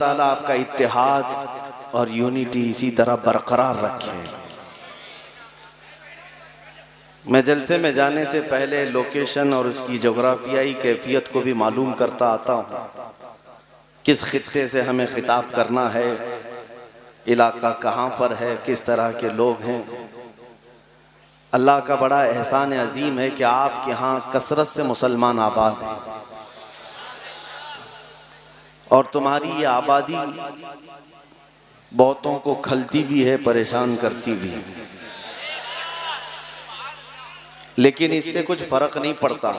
ताला आपका इत्तेहाद और यूनिटी इसी तरह बरकरार रखे। मैं जलसे में जाने से पहले लोकेशन और उसकी जोग्राफियाई कैफियत को भी मालूम करता आता हूँ, किस खित्ते से हमें खिताब करना है, इलाका कहाँ पर है, किस तरह के लोग हैं। अल्लाह का बड़ा एहसान अजीम है कि आपके यहाँ कसरत से मुसलमान आबाद हैं और तुम्हारी ये आबादी बहुतों को खलती भी है, परेशान करती भी है, लेकिन इससे कुछ फर्क नहीं पड़ता।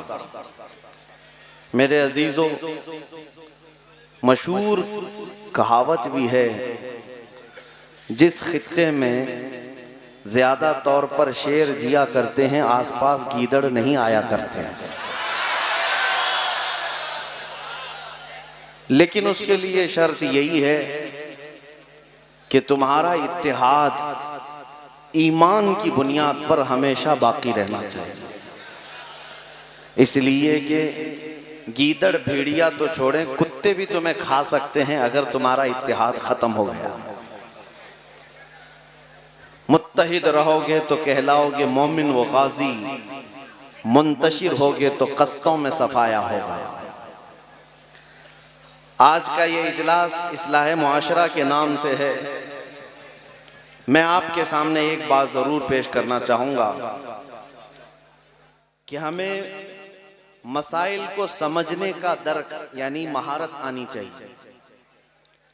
मेरे अजीजों, मशहूर कहावत भी है, जिस खित्ते में ज्यादा तौर पर शेर जिया करते हैं आसपास गीदड़ नहीं आया करते हैं। लेकिन उसके लिए शर्त यही है कि तुम्हारा इत्तेहाद ईमान की बुनियाद पर हमेशा बाकी रहना चाहिए। इसलिए कि गीदड़ भेड़िया तो छोड़ें, कुत्ते भी तुम्हें खा सकते हैं अगर तुम्हारा इत्तेहाद खत्म हो गया। मुत्तहिद रहोगे तो कहलाओगे मोमिन व गाजी, मुंतशिर होगे तो कस्तों में सफाया होगा। आज का ये इजलास इस्लाह मुआशरा के नाम से है। मैं आपके सामने एक बात जरूर पेश करना चाहूंगा कि हमें मसाइल को समझने का दर्क यानी महारत आनी चाहिए।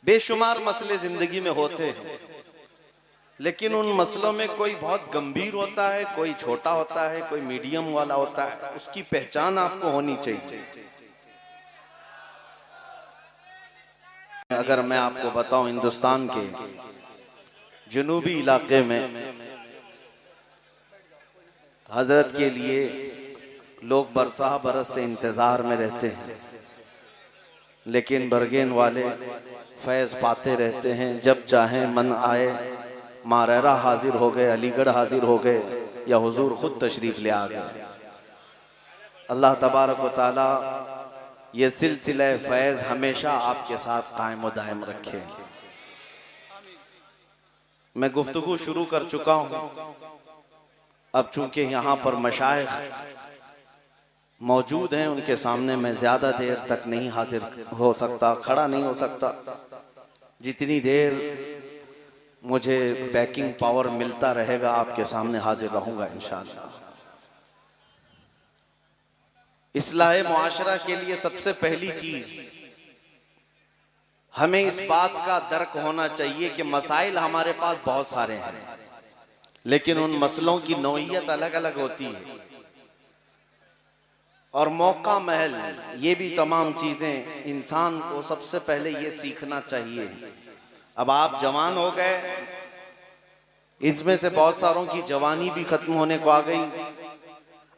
बेशुमार मसले जिंदगी में होते हैं, लेकिन उन मसलों में कोई बहुत गंभीर होता है, कोई छोटा होता है, कोई मीडियम वाला होता है। उसकी पहचान आपको होनी चाहिए। अगर मैं आपको बताऊं, हिंदुस्तान के जनूबी इलाके में हजरत के लिए लोग बरसा बरस से इंतजार में रहते हैं, लेकिन बरगेन वाले फैज पाते रहते हैं। जब चाहें मन आए मारेरा हाजिर हो गए, अलीगढ़ हाजिर हो गए, या हुजूर खुद तशरीफ ले आ गए। अल्लाह तबारक व तआला ये सिलसिला फैज हमेशा आपके साथ कायम व दायम रखे। मैं गुफ्तगू शुरू कर चुका हूं। अब चूंकि यहाँ पर मशाइख मौजूद हैं, उनके सामने मैं ज्यादा देर तक नहीं हाजिर हो सकता, खड़ा नहीं हो सकता। जितनी देर मुझे बैकिंग पावर मिलता रहेगा आपके सामने हाजिर रहूंगा इंशाअल्लाह। इस्लाह मुआशरा के लिए सबसे पहली चीज हमें इस बात का दर्क होना चाहिए कि मसाइल हमारे पास बहुत सारे हैं, लेकिन उन मसलों की नौइयत अलग अलग होती है और मौका महल, ये भी तमाम चीजें इंसान को सबसे पहले ये सीखना चाहिए। अब आप जवान हो गए, इसमें से बहुत सारों की जवानी भी खत्म होने को आ गई।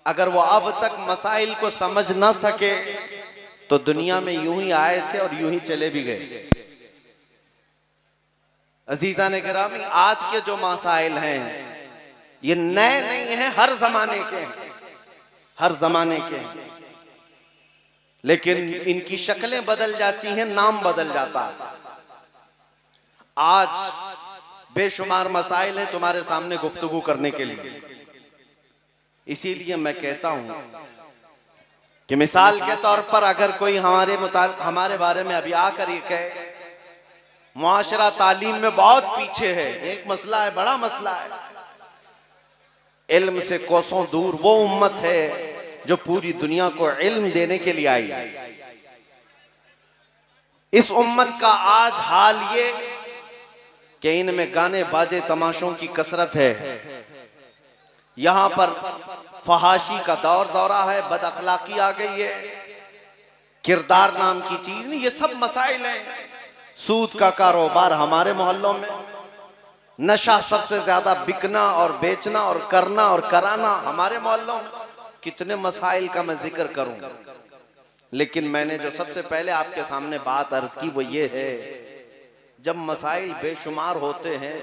अगर वो अब तक मसाइल को समझ ना सके तो दुनिया में यूं ही आए थे और यूं ही चले भी गए। अजीज़ान गिरामी, आज के जो मसाइल हैं ये नए नहीं हैं, हर जमाने के हैं, हर जमाने के हैं, लेकिन इनकी शक्लें बदल जाती हैं, नाम बदल जाता है। आज बेशुमार मसाइल हैं तुम्हारे सामने गुफ्तगू करने के लिए। इसीलिए मैं कहता हूं कि मिसाल के तौर पर अगर कोई हमारे बारे में अभी आकर ये कहे मुआशरा तालीम में बहुत पीछे है, एक मसला है, बड़ा मसला है, इल्म से कोसों दूर वो उम्मत है जो पूरी दुनिया को इल्म देने के लिए आई। इस उम्मत का आज हाल ये कि इनमें गाने बाजे तमाशों की कसरत है, यहां पर फहाशी का दौरा है, बद अखलाकी आ गई है, किरदार नाम की चीज नहीं, ये सब मसाइल हैं। सूद का कारोबार हमारे मोहल्लों में, नशा सबसे ज्यादा बिकना और बेचना और करना और कराना हमारे मोहल्लों में। कितने मसाइल का मैं जिक्र करूं, लेकिन मैंने जो सबसे पहले आपके सामने बात अर्ज की वो ये है, जब मसाइल बेशुमार होते हैं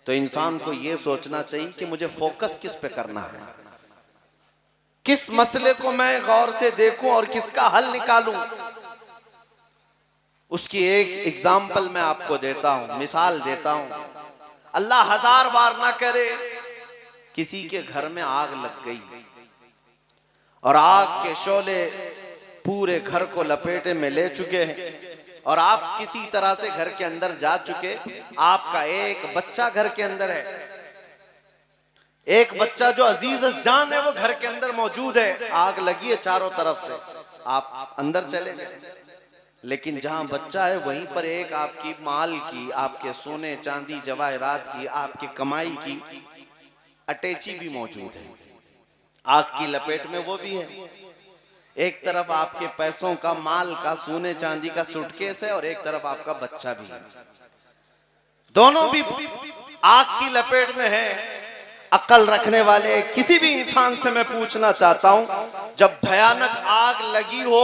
तो इंसान को ये सोचना चाहिए कि मुझे फोकस किस पे करना है, किस मसले को मैं गौर से देखूं और किसका हल निकालूं। उसकी एक एग्जाम्पल मैं आपको देता हूं, मिसाल देता हूं। अल्लाह हजार बार ना करे किसी के घर में आग लग गई और आग के शोले पूरे घर को लपेटे में ले चुके हैं और आप किसी तरह से घर के अंदर जा चुके, आपका एक बच्चा घर के अंदर है, एक बच्चा जो अजीज जान है वो घर के अंदर मौजूद है, आग लगी है चारों तरफ से, आप अंदर चले गए, लेकिन जहां बच्चा है वहीं पर एक आपकी माल की, आपके सोने चांदी जवाहरात की, आपकी कमाई की अटैची भी मौजूद है, आग की लपेट में वो भी है। एक तरफ आपके पैसों का, माल का, सोने चांदी का सूटकेस है और एक तरफ आपका बच्चा भी है, दोनों भी आग की लपेट में है। अक्ल रखने वाले किसी भी इंसान से मैं पूछना चाहता हूं, जब भयानक आग लगी हो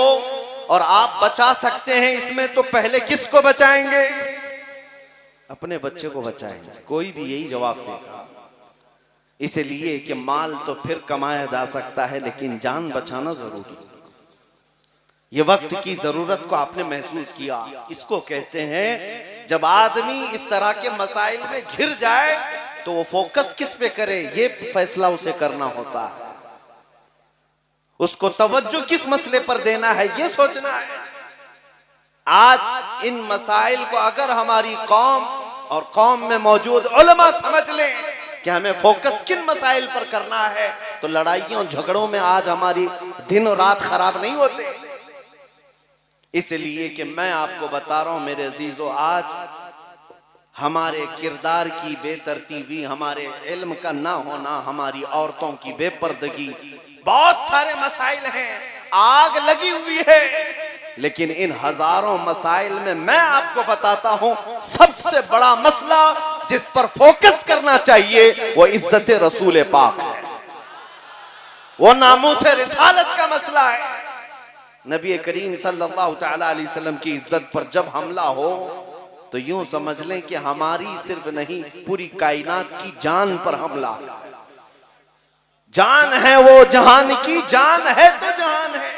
और आप बचा सकते हैं इसमें, तो पहले किसको बचाएंगे? अपने बच्चे को बचाएंगे। कोई भी यही जवाब देगा। इसलिए कि माल तो फिर कमाया जा सकता है लेकिन जान बचाना जरूरी। ये वक्त की जरूरत को आपने महसूस किया, इसको कहते हैं जब आदमी इस तरह के मसाइल में घिर जाए तो वो फोकस किस पे करे, ये फैसला उसे करना होता है। उसको तवज्जो किस मसले पर देना है ये सोचना है। आज इन मसाइल को अगर हमारी कौम और कौम में मौजूद उलमा समझ लें कि हमें फोकस किन मसाइल पर करना है, तो लड़ाइयों झगड़ों में आज हमारी दिन और रात खराब नहीं होते। इसलिए कि मैं आपको बता रहा हूं मेरे अजीजों, आज हमारे किरदार की बेतरतीबी, हमारे इल्म का ना होना, हमारी औरतों की बेपर्दगी, बहुत सारे मसाइल हैं, आग लगी हुई है, लेकिन इन हजारों मसाइल में मैं आपको बताता हूं सबसे बड़ा मसला जिस पर फोकस करना चाहिए वो इज्जत रसूल पाक है, वो नामूस रिसालत का मसला है। नबी करीम सल्लल्लाहु तआला अलैहि वसल्लम की इज्जत पर जब हमला हो तो यूं समझ लें कि हमारी सिर्फ नहीं पूरी कायनात की जान पर हमला। जान है वो जहान की, जान है तो जहान है।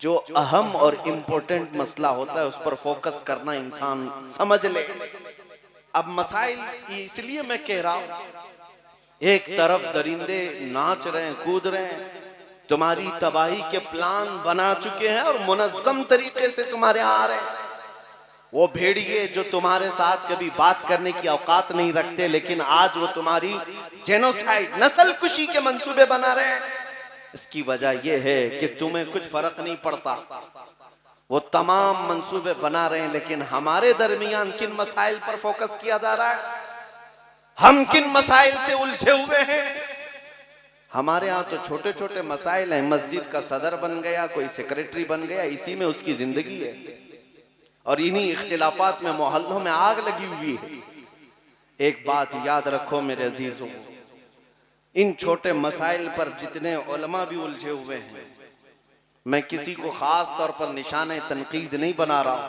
जो अहम और इंपॉर्टेंट मसला होता है उस पर फोकस करना इंसान समझ ले। अब मसाइल इसलिए मैं कह रहा हूं, एक तरफ दरिंदे नाच रहे हैं, कूद रहे हैं, तुम्हारी तबाही के प्लान बना चुके हैं और मुनज़्ज़म तरीके से तुम्हारे यहाँ आ रहे हैं। वो भेड़िए जो तुम्हारे साथ कभी बात करने की औकात नहीं रखते, लेकिन आज वो तुम्हारी जेनोसाइड, नस्ल कुशी के मंसूबे बना रहे हैं। इसकी वजह यह है कि तुम्हें कुछ फर्क नहीं पड़ता, वो तमाम मंसूबे बना रहे हैं, लेकिन हमारे दरमियान किन मसाइल पर फोकस किया जा रहा है, हम किन मसाइल से उलझे हुए हैं। हमारे यहाँ तो छोटे छोटे मसाइल हैं, मस्जिद का सदर बन गया, कोई सेक्रेटरी बन गया, इसी में उसकी जिंदगी है और इन्हीं इख्तिलाफात में मोहल्लों में आग लगी हुई है। एक बात याद रखो मेरे अजीजों, इन छोटे मसाइल पर जितने उलमा भी उलझे हुए हैं, मैं किसी को खास तौर पर निशाने तनकीद नहीं बना रहा,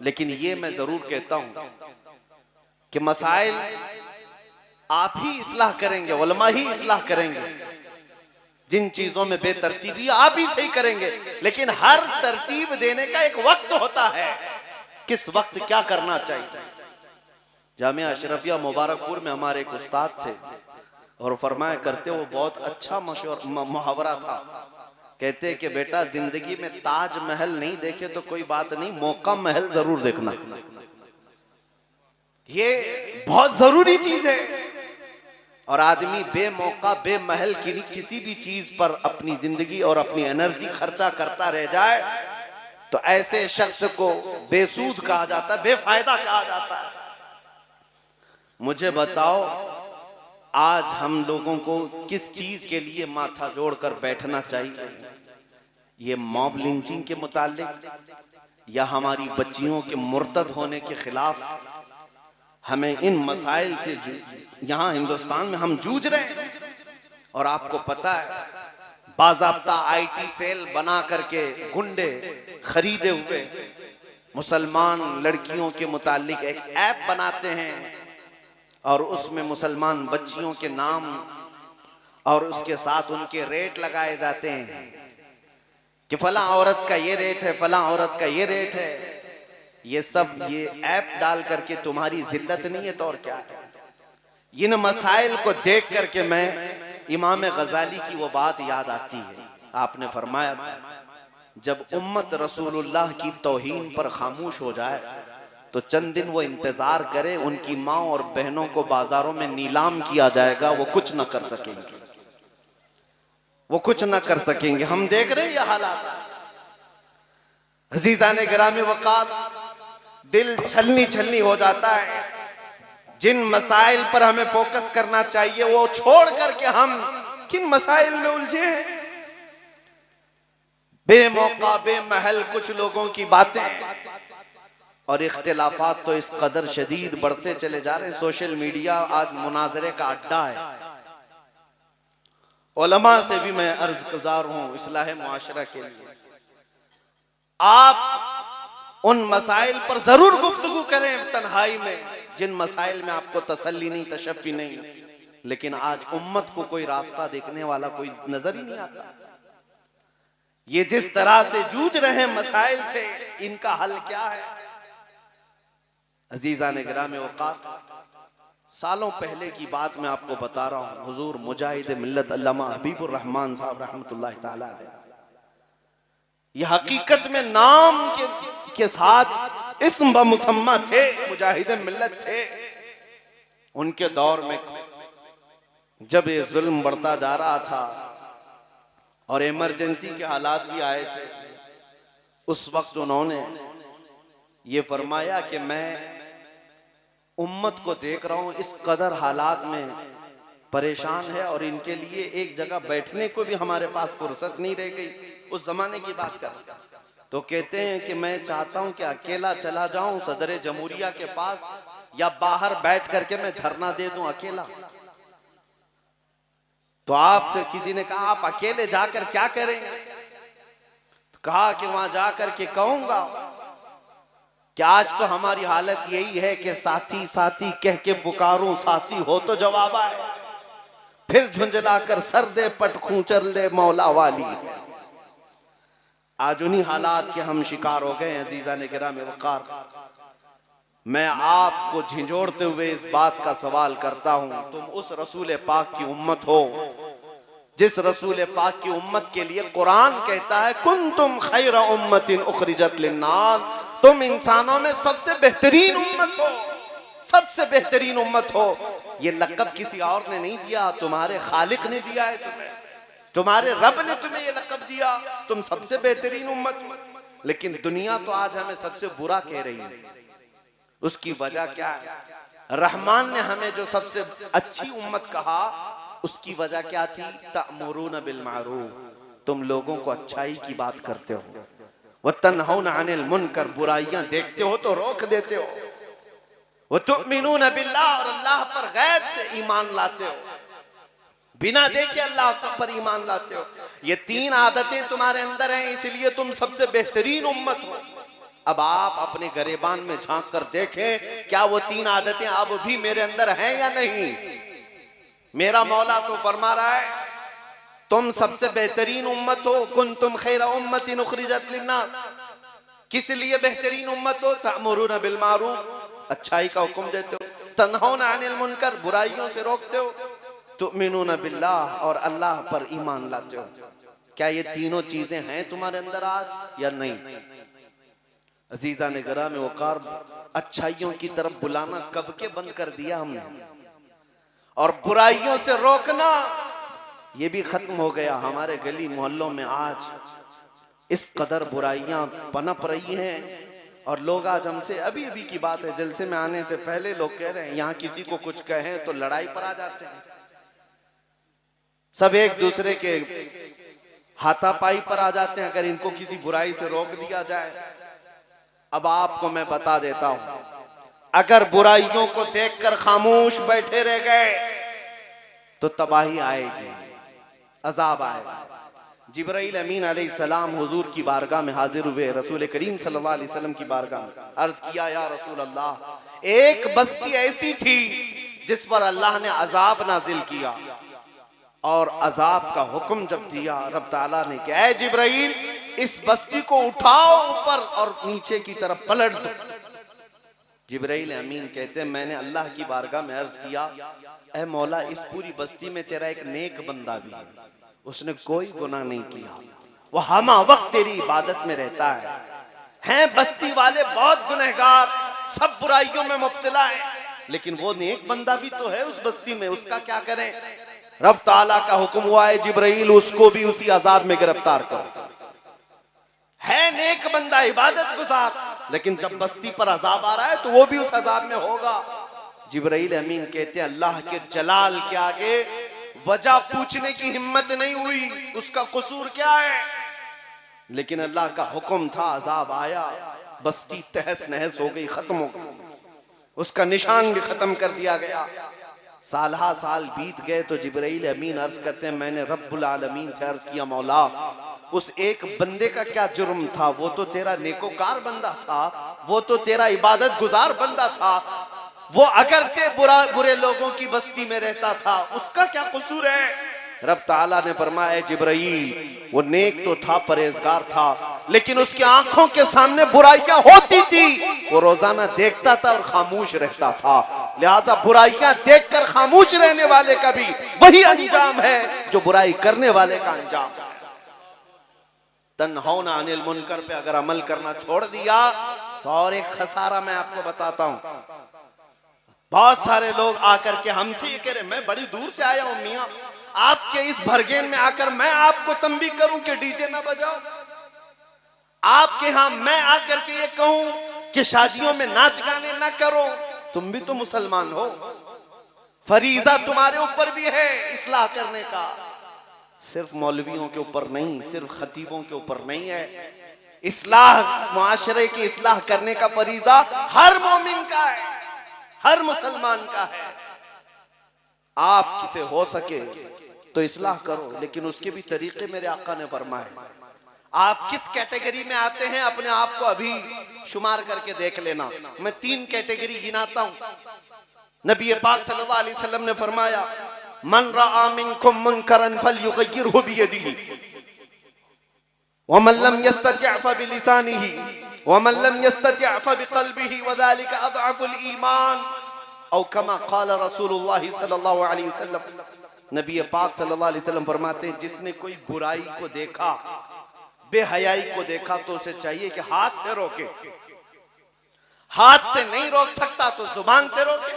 लेकिन ये मैं जरूर कहता हूं कि मसाइल आप ही इस्लाह करेंगे, उलमा ही इस्लाह करेंगे। जिन चीजों में बेतरतीबी आप ही सही करेंगे, लेकिन हर तरतीब देने का एक वक्त होता है, किस वक्त क्या करना चाहिए। जामिया अशरफिया मुबारकपुर में हमारे एक उस्ताद थे और फरमाया करते, वो बहुत अच्छा मुहावरा था, कहते कि बेटा जिंदगी में ताजमहल नहीं देखे तो कोई बात नहीं, मौका महल जरूर देखना, ये बहुत जरूरी चीज है। और आदमी बेमौका बेमहल की किसी भी चीज पर अपनी जिंदगी और अपनी एनर्जी खर्चा करता रह जाए तो ऐसे शख्स को बेसूद कहा जाता है, बेफायदा कहा जाता है। मुझे बताओ आज हम लोगों को किस चीज के लिए माथा जोड़कर बैठना चाहिए, ये मॉब लिंचिंग के मुतालिक या हमारी बच्चियों के मुर्तद होने के खिलाफ? हमें इन मसाइल से यहाँ हिंदुस्तान में हम जूझ रहे हैं। और आपको पता है बाज़ाब्ता आईटी सेल बना करके गुंडे खरीदे हुए मुसलमान लड़कियों के मुतालिक एक ऐप बनाते हैं और उसमें मुसलमान बच्चियों के नाम और उसके साथ उनके रेट लगाए जाते हैं कि फला औरत का ये रेट है, फला औरत का ये रेट है। ये सब ये ऐप डाल करके तुम्हारी जिल्लत नहीं है तो और क्या है। इन मसाइल को देख करके मैं इमाम गजाली की वो बात याद आती है। आपने फरमाया था जब उम्मत रसूलुल्लाह की तौहीन पर खामोश हो जाए तो चंद दिन वो इंतजार करे, उनकी माँ और बहनों को बाजारों में नीलाम किया जाएगा, वो कुछ न कर सकेंगे, वो कुछ न कर सकेंगे। हम देख रहे हैं ये हालात। अजीज़ाने गिरामी वक़ार, दिल छलनी छलनी हो जाता है। जिन मसाइल पर हमें फोकस करना चाहिए वो छोड़ करके हम किन मसाइल में उलझे हैं। बेमौका बेमहल कुछ लोगों की बातें और इख्तिलाफात तो इस कदर शदीद बढ़ते चले जा रहे हैं। सोशल मीडिया आज मुनाजरे का अड्डा है। उलमा से भी मैं अर्ज गुजार हूं इस्लाह मुआशरा के लिए, आप उन मसाइल पर जरूर गुफ्तगू करें तन्हाई में जिन मसाइल में आपको तसल्ली नहीं, तशफ़ी नहीं। लेकिन आज उम्मत को कोई रास्ता देखने वाला कोई नजर ही नहीं आता। ये जिस तरह से जूझ रहे हैं मसाइल से, इनका हल क्या है। अजीज़ाने गिरामी वक़ार, सालों पहले की बात मैं आपको बता रहा हूँ। हुजूर मुजाहिद मिल्लत अल्लामा हबीबुर रहमान साहब रहमतुल्लाह ताला अलैह, ये हकीकत में नाम के साथ इस्म ब मुसम्मा थे, मुजाहिद मिल्लत थे। उनके दौर में जब ये जुल्म बढ़ता जा रहा था और इमरजेंसी के हालात भी आए थे, उस वक्त उन्होंने ये फरमाया कि मैं उम्मत को देख रहा हूँ इस कदर हालात में परेशान है और इनके लिए एक जगह बैठने को भी हमारे पास फुर्सत नहीं रह गई। उस जमाने की बात कर तो कहते हैं कि मैं चाहता हूं कि अकेला चला जाऊं सदर जमहूरिया के पास या बाहर बैठ करके मैं धरना दे दूं अकेला। तो आपसे किसी ने कहा आप अकेले जाकर क्या करेंगे? तो कहा कि वहां जाकर के कहूंगा कि आज तो हमारी हालत यही है कि साथी साथी कह के पुकारूं, साथी हो तो जवाब आए, फिर झुंझलाकर सर दे पट खूंचर ले मौला वाली। आज उन्हीं हालात के हम शिकार हो गए। अजीज़ाने गिरामी वक़ार, मैं आपको झिंझोड़ते हुए इस बात का सवाल करता हूं, तुम उस रसूल पाक की उम्मत हो जिस रसूल पाक की उम्मत के लिए कुरान कहता है कुंतुम खैरा उम्मतिन उखरिजत लिन्नास, तुम इंसानों में सबसे बेहतरीन उम्मत हो, सबसे बेहतरीन उम्मत हो। ये लक़ब किसी और ने नहीं दिया, तुम्हारे खालिक ने दिया है तुम्हें, तुम्हारे रब ने तुम्हें ये लक़ब दिया, तुम सबसे बेहतरीन उम्मत हो। लेकिन दुनिया तो आज हमें सबसे बुरा कह रही है। उसकी वजह क्या है? रहमान ने हमें जो सबसे अच्छी उम्मत कहा उसकी वजह क्या थी? तअमुरून बिल मारूफ, तुम लोगों को अच्छाई की बात करते हो, व तन्हौना अनिल मुनकर, बुराइयां देखते हो तो रोक देते हो, व तुमिनून बिल्लाह, और अल्लाह पर गैब से ईमान लाते हो, बिना देखे अल्लाह पर ईमान लाते हो। ये तीन आदतें तुम्हारे अंदर हैं, इसलिए तुम सबसे बेहतरीन उम्मत हो। अब आप अपने गरेबान में झांक कर देखें, क्या वो तीन आदतें अब भी मेरे अंदर हैं या नहीं? मेरा मौला तो फरमा रहा है तुम सबसे बेहतरीन उम्मत हो, कुंतुम खैरा उम्मतिन उखरिजत लिन्नास। किस लिए बेहतरीन उम्मत हो? तअमुरून बिल मारूफ, अच्छाई का हुक्म देते हो, तन्हौना अनिल मुनकर, बुराइयों से रोकते हो, तुमिनून बिल्लाह, और अल्लाह पर ईमान लाते हो। क्या ये तीनों चीजें हैं तुम्हारे अंदर आज या नहीं? अजीज़ाने गिरामी वक़ार, अच्छाइयों की तरफ बुलाना कब के बंद कर दिया हमने, और बुराइयों से रोकना ये भी खत्म हो गया। हमारे गली मोहल्लों में आज इस कदर बुराइयां पनप रही हैं और लोग आज हमसे, अभी अभी की बात है, जलसे में आने से पहले लोग कह रहे हैं यहाँ किसी को कुछ कहें तो लड़ाई पर आ जाते हैं, सब एक दूसरे के हाथापाई पर आ जाते हैं अगर इनको किसी बुराई से रोक दिया जाए। अब आपको मैं बता देता हूं, अगर बुराइयों को देखकर खामोश बैठे रह गए तो तबाही आएगी, अजाब आएगा। जिब्राइल अमीन अलैहिस्सलाम हुजूर की बारगाह में हाजिर हुए, रसूल करीम सल्लल्लाहु अलैहि वसल्लम की बारगाह में अर्ज किया, या रसूल अल्लाह, एक बस्ती ऐसी थी जिस पर अल्लाह ने अजाब नाजिल किया, और अजाब का हुक्म जब दिया रब ताला ने कि ऐ जिब्राइल, इस बस्ती को उठाओ ऊपर और नीचे की तरफ पलट दो। जिब्राइल अमीन कहते हैं मैंने अल्लाह की बारगाह में अर्ज किया, ऐ मौला इस पूरी बस्ती में तेरा एक नेक बंदा भी है, उसने कोई गुनाह नहीं किया, वो हमा वक्त तेरी इबादत में रहता है। हैं बस्ती वाले बहुत गुनहगार, सब बुराइयों में मुब्तला है, लेकिन वो नेक बंदा भी तो है उस बस्ती में, उसका क्या करें? रब ताला का हुक्म हुआ है जिब्राइल उसको भी उसी अजाब में गिरफ्तार करो। है नेक बंदा, इबादत गुजार, लेकिन जब बस्ती पर अजाब आ रहा है तो वो भी उस अजाब में होगा। जिब्राइल अमीन कहते हैं अल्लाह के जलाल के आगे वजह पूछने की हिम्मत नहीं हुई, उसका कसूर क्या है, लेकिन अल्लाह का हुक्म था, अजाब आया, बस्ती तहस नहस हो गई, खत्म हो गई, उसका निशान भी खत्म कर दिया गया। सालहा साल बीत गए तो जिब्राइल अमीन अर्ज करते हैं मैंने रब्बुल आलमीन से अर्ज किया, मौला उस एक बंदे का क्या जुर्म था, वो तो तेरा नेकोकार बंदा था, वो तो तेरा इबादत गुजार बंदा था, वो अगरचे बुरे लोगों की बस्ती में रहता था, उसका क्या कसूर है? रब ताला ने फरमाया जिब्राइल वो नेक तो था, परहेजगार था, लेकिन उसकी आंखों के सामने बुराइयां होती थी, वो रोजाना देखता था और खामोश रहता था, लिहाजा बुराइयां देखकर खामोश रहने वाले का भी वही अंजाम है जो बुराई करने वाले का अंजाम है। तन्हौना अनिल मुनकर पे अगर अमल करना छोड़ दिया तो और एक खसारा मैं आपको बताता हूं। बहुत सारे लोग आकर के हमसे ये कह रहे मैं बड़ी दूर से आया हूं मियां, आपके इस भरगेन में आकर मैं आपको तंबी करूं कि डीजे ना बजाओ, आपके यहां मैं आकर के ये कहूं कि शादियों में नाच गाने ना करो, तुम भी तो मुसलमान हो, फरीजा तुम्हारे ऊपर भी है इस्लाह करने का, सिर्फ मौलवियों के ऊपर नहीं, सिर्फ खतीबों के ऊपर नहीं है, इस्लाह मुआशरे की इस्लाह करने का फरीजा हर मोमिन का है, हर मुसलमान का है। आप किसे हो सके तो इस्लाह करो, लेकिन उसके भी तरीके मेरे आका ने फरमाए। आप किस कैटेगरी में आते हैं अपने आप को अभी शुमार करके देख लेना। मैं 3 कैटेगरी गिनाता हूं। नबी पाक सल्लल्लाहु अलैहि वसल्लम ने फरमाया मन रआ मिनकुम मुनकरन फलयुगय्यिरहु बियदिही व मन लम यस्तति' फबिलिसानिही व मन लम यस्तति' फबिक़ल्बिही व ज़ालिका अज़अफुल ईमान औ कमा क़ाल रसूलुल्लाह सल्लल्लाहु अलैहि वसल्लम। नबी पाक सल्लल्लाहु अलैहि वसल्लम फरमाते हैं जिसने कोई बुराई को देखा, बेहयाई को देखा, तो उसे चाहिए कि हाथ से रोके, हाथ से नहीं रोक सकता तो जुबान से रोके,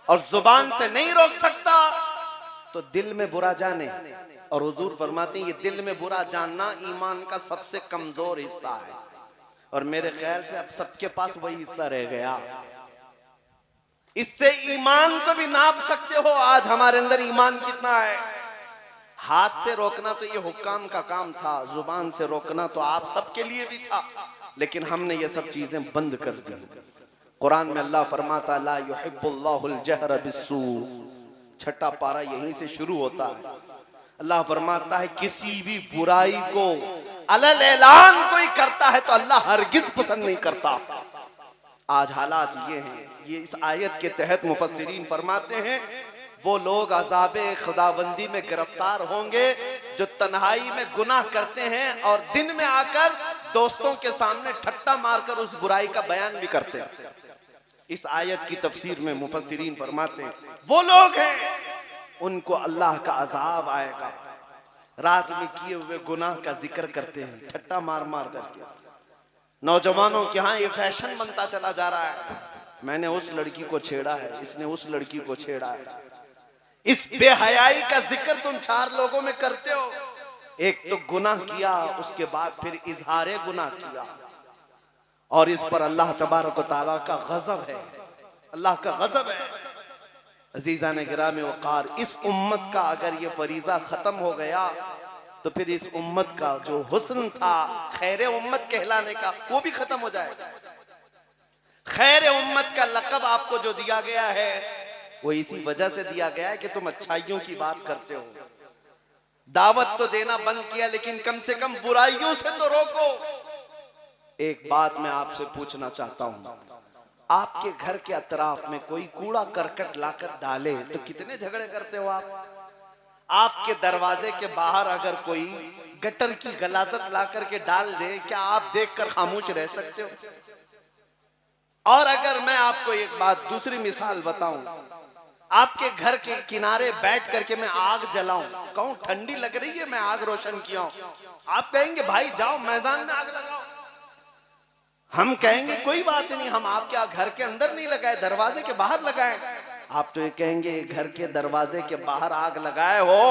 और जुबान से नहीं रोक सकता तो दिल में बुरा जाने। और हुजूर फरमाते हैं ये दिल में बुरा जानना ईमान का सबसे कमजोर हिस्सा है, और मेरे ख्याल से अब सबके पास वही हिस्सा रह गया। इससे ईमान को भी नाप सकते हो आज हमारे अंदर ईमान कितना है। हाथ से रोकना तो ये हुक्काम का काम था, जुबान से रोकना तो आप सबके लिए भी था, लेकिन हमने ये सब चीजें बंद कर दी। कुरान में अल्लाह फरमाता ला युहिब्बुल्लाहुल जहर बिस्सू, छठा पारा यहीं से शुरू होता है। अल्लाह फरमाता है किसी भी बुराई को अलल ऐलान कोई करता है तो अल्लाह हरगिज पसंद नहीं करता। आज हालात ये हैं, ये इस आयत के तहत मुफस्सिरीन फरमाते हैं वो लोग अज़ाबे खुदाबंदी में गिरफ्तार होंगे जो तन्हाई में गुनाह करते हैं और दिन में आकर दोस्तों के सामने ठट्टा मारकर उस बुराई का बयान भी करते हैं। इस आयत की तफसीर में मुफस्सिरीन फरमाते हैं वो लोग हैं उनको अल्लाह का अजाब आएगा, रात में किए हुए गुनाह का जिक्र करते हैं ठट्टा मार मार करके। नौजवानों के यहाँ ये फैशन बनता चला जा रहा है, मैंने उस लड़की को छेड़ा है, इसने उस लड़की को छेड़ा है। इस बेहयाई का जिक्र तुम 4 लोगों में करते हो, एक तो गुनाह किया, उसके बाद फिर इजहारे गुनाह किया, और इस पर अल्लाह तबारक व तआला का गजब है, अल्लाह का गजब है। अजीज़ान गिरामी वक़ार, इस उम्मत का अगर ये फरीज़ा ख़त्म हो गया तो फिर इस उम्मत का जो हुस्न था खैर उम्मत कहलाने का वो भी खत्म हो जाएगा। खैर उम्मत का लक़ब आपको जो दिया गया है वो इसी वजह से दिया गया है कि तुम अच्छाइयों की बात करते हो। दावत तो देना बंद किया, लेकिन कम से कम बुराइयों से तो रोको। एक बात मैं आपसे पूछना चाहता हूं, आपके घर के अतराफ में कोई कूड़ा करकट लाकर डाले तो कितने झगड़े करते हो आप? आपके दरवाजे के बाहर अगर कोई गटर की गलाजत ला करके डाल दे, क्या आप देखकर खामोश रह सकते हो? और अगर मैं आपको एक बात दूसरी मिसाल बताऊं, आपके घर के किनारे बैठ करके मैं आग जलाऊं, कहूं ठंडी लग रही है मैं आग रोशन किया हूं, आप कहेंगे भाई जाओ मैदान में आग लगाओ। हम कहेंगे कोई बात नहीं, हम आपके घर के अंदर नहीं लगाए, दरवाजे के बाहर लगाए। आप तो ये कहेंगे घर के दरवाजे के बाहर आग लगाए हो,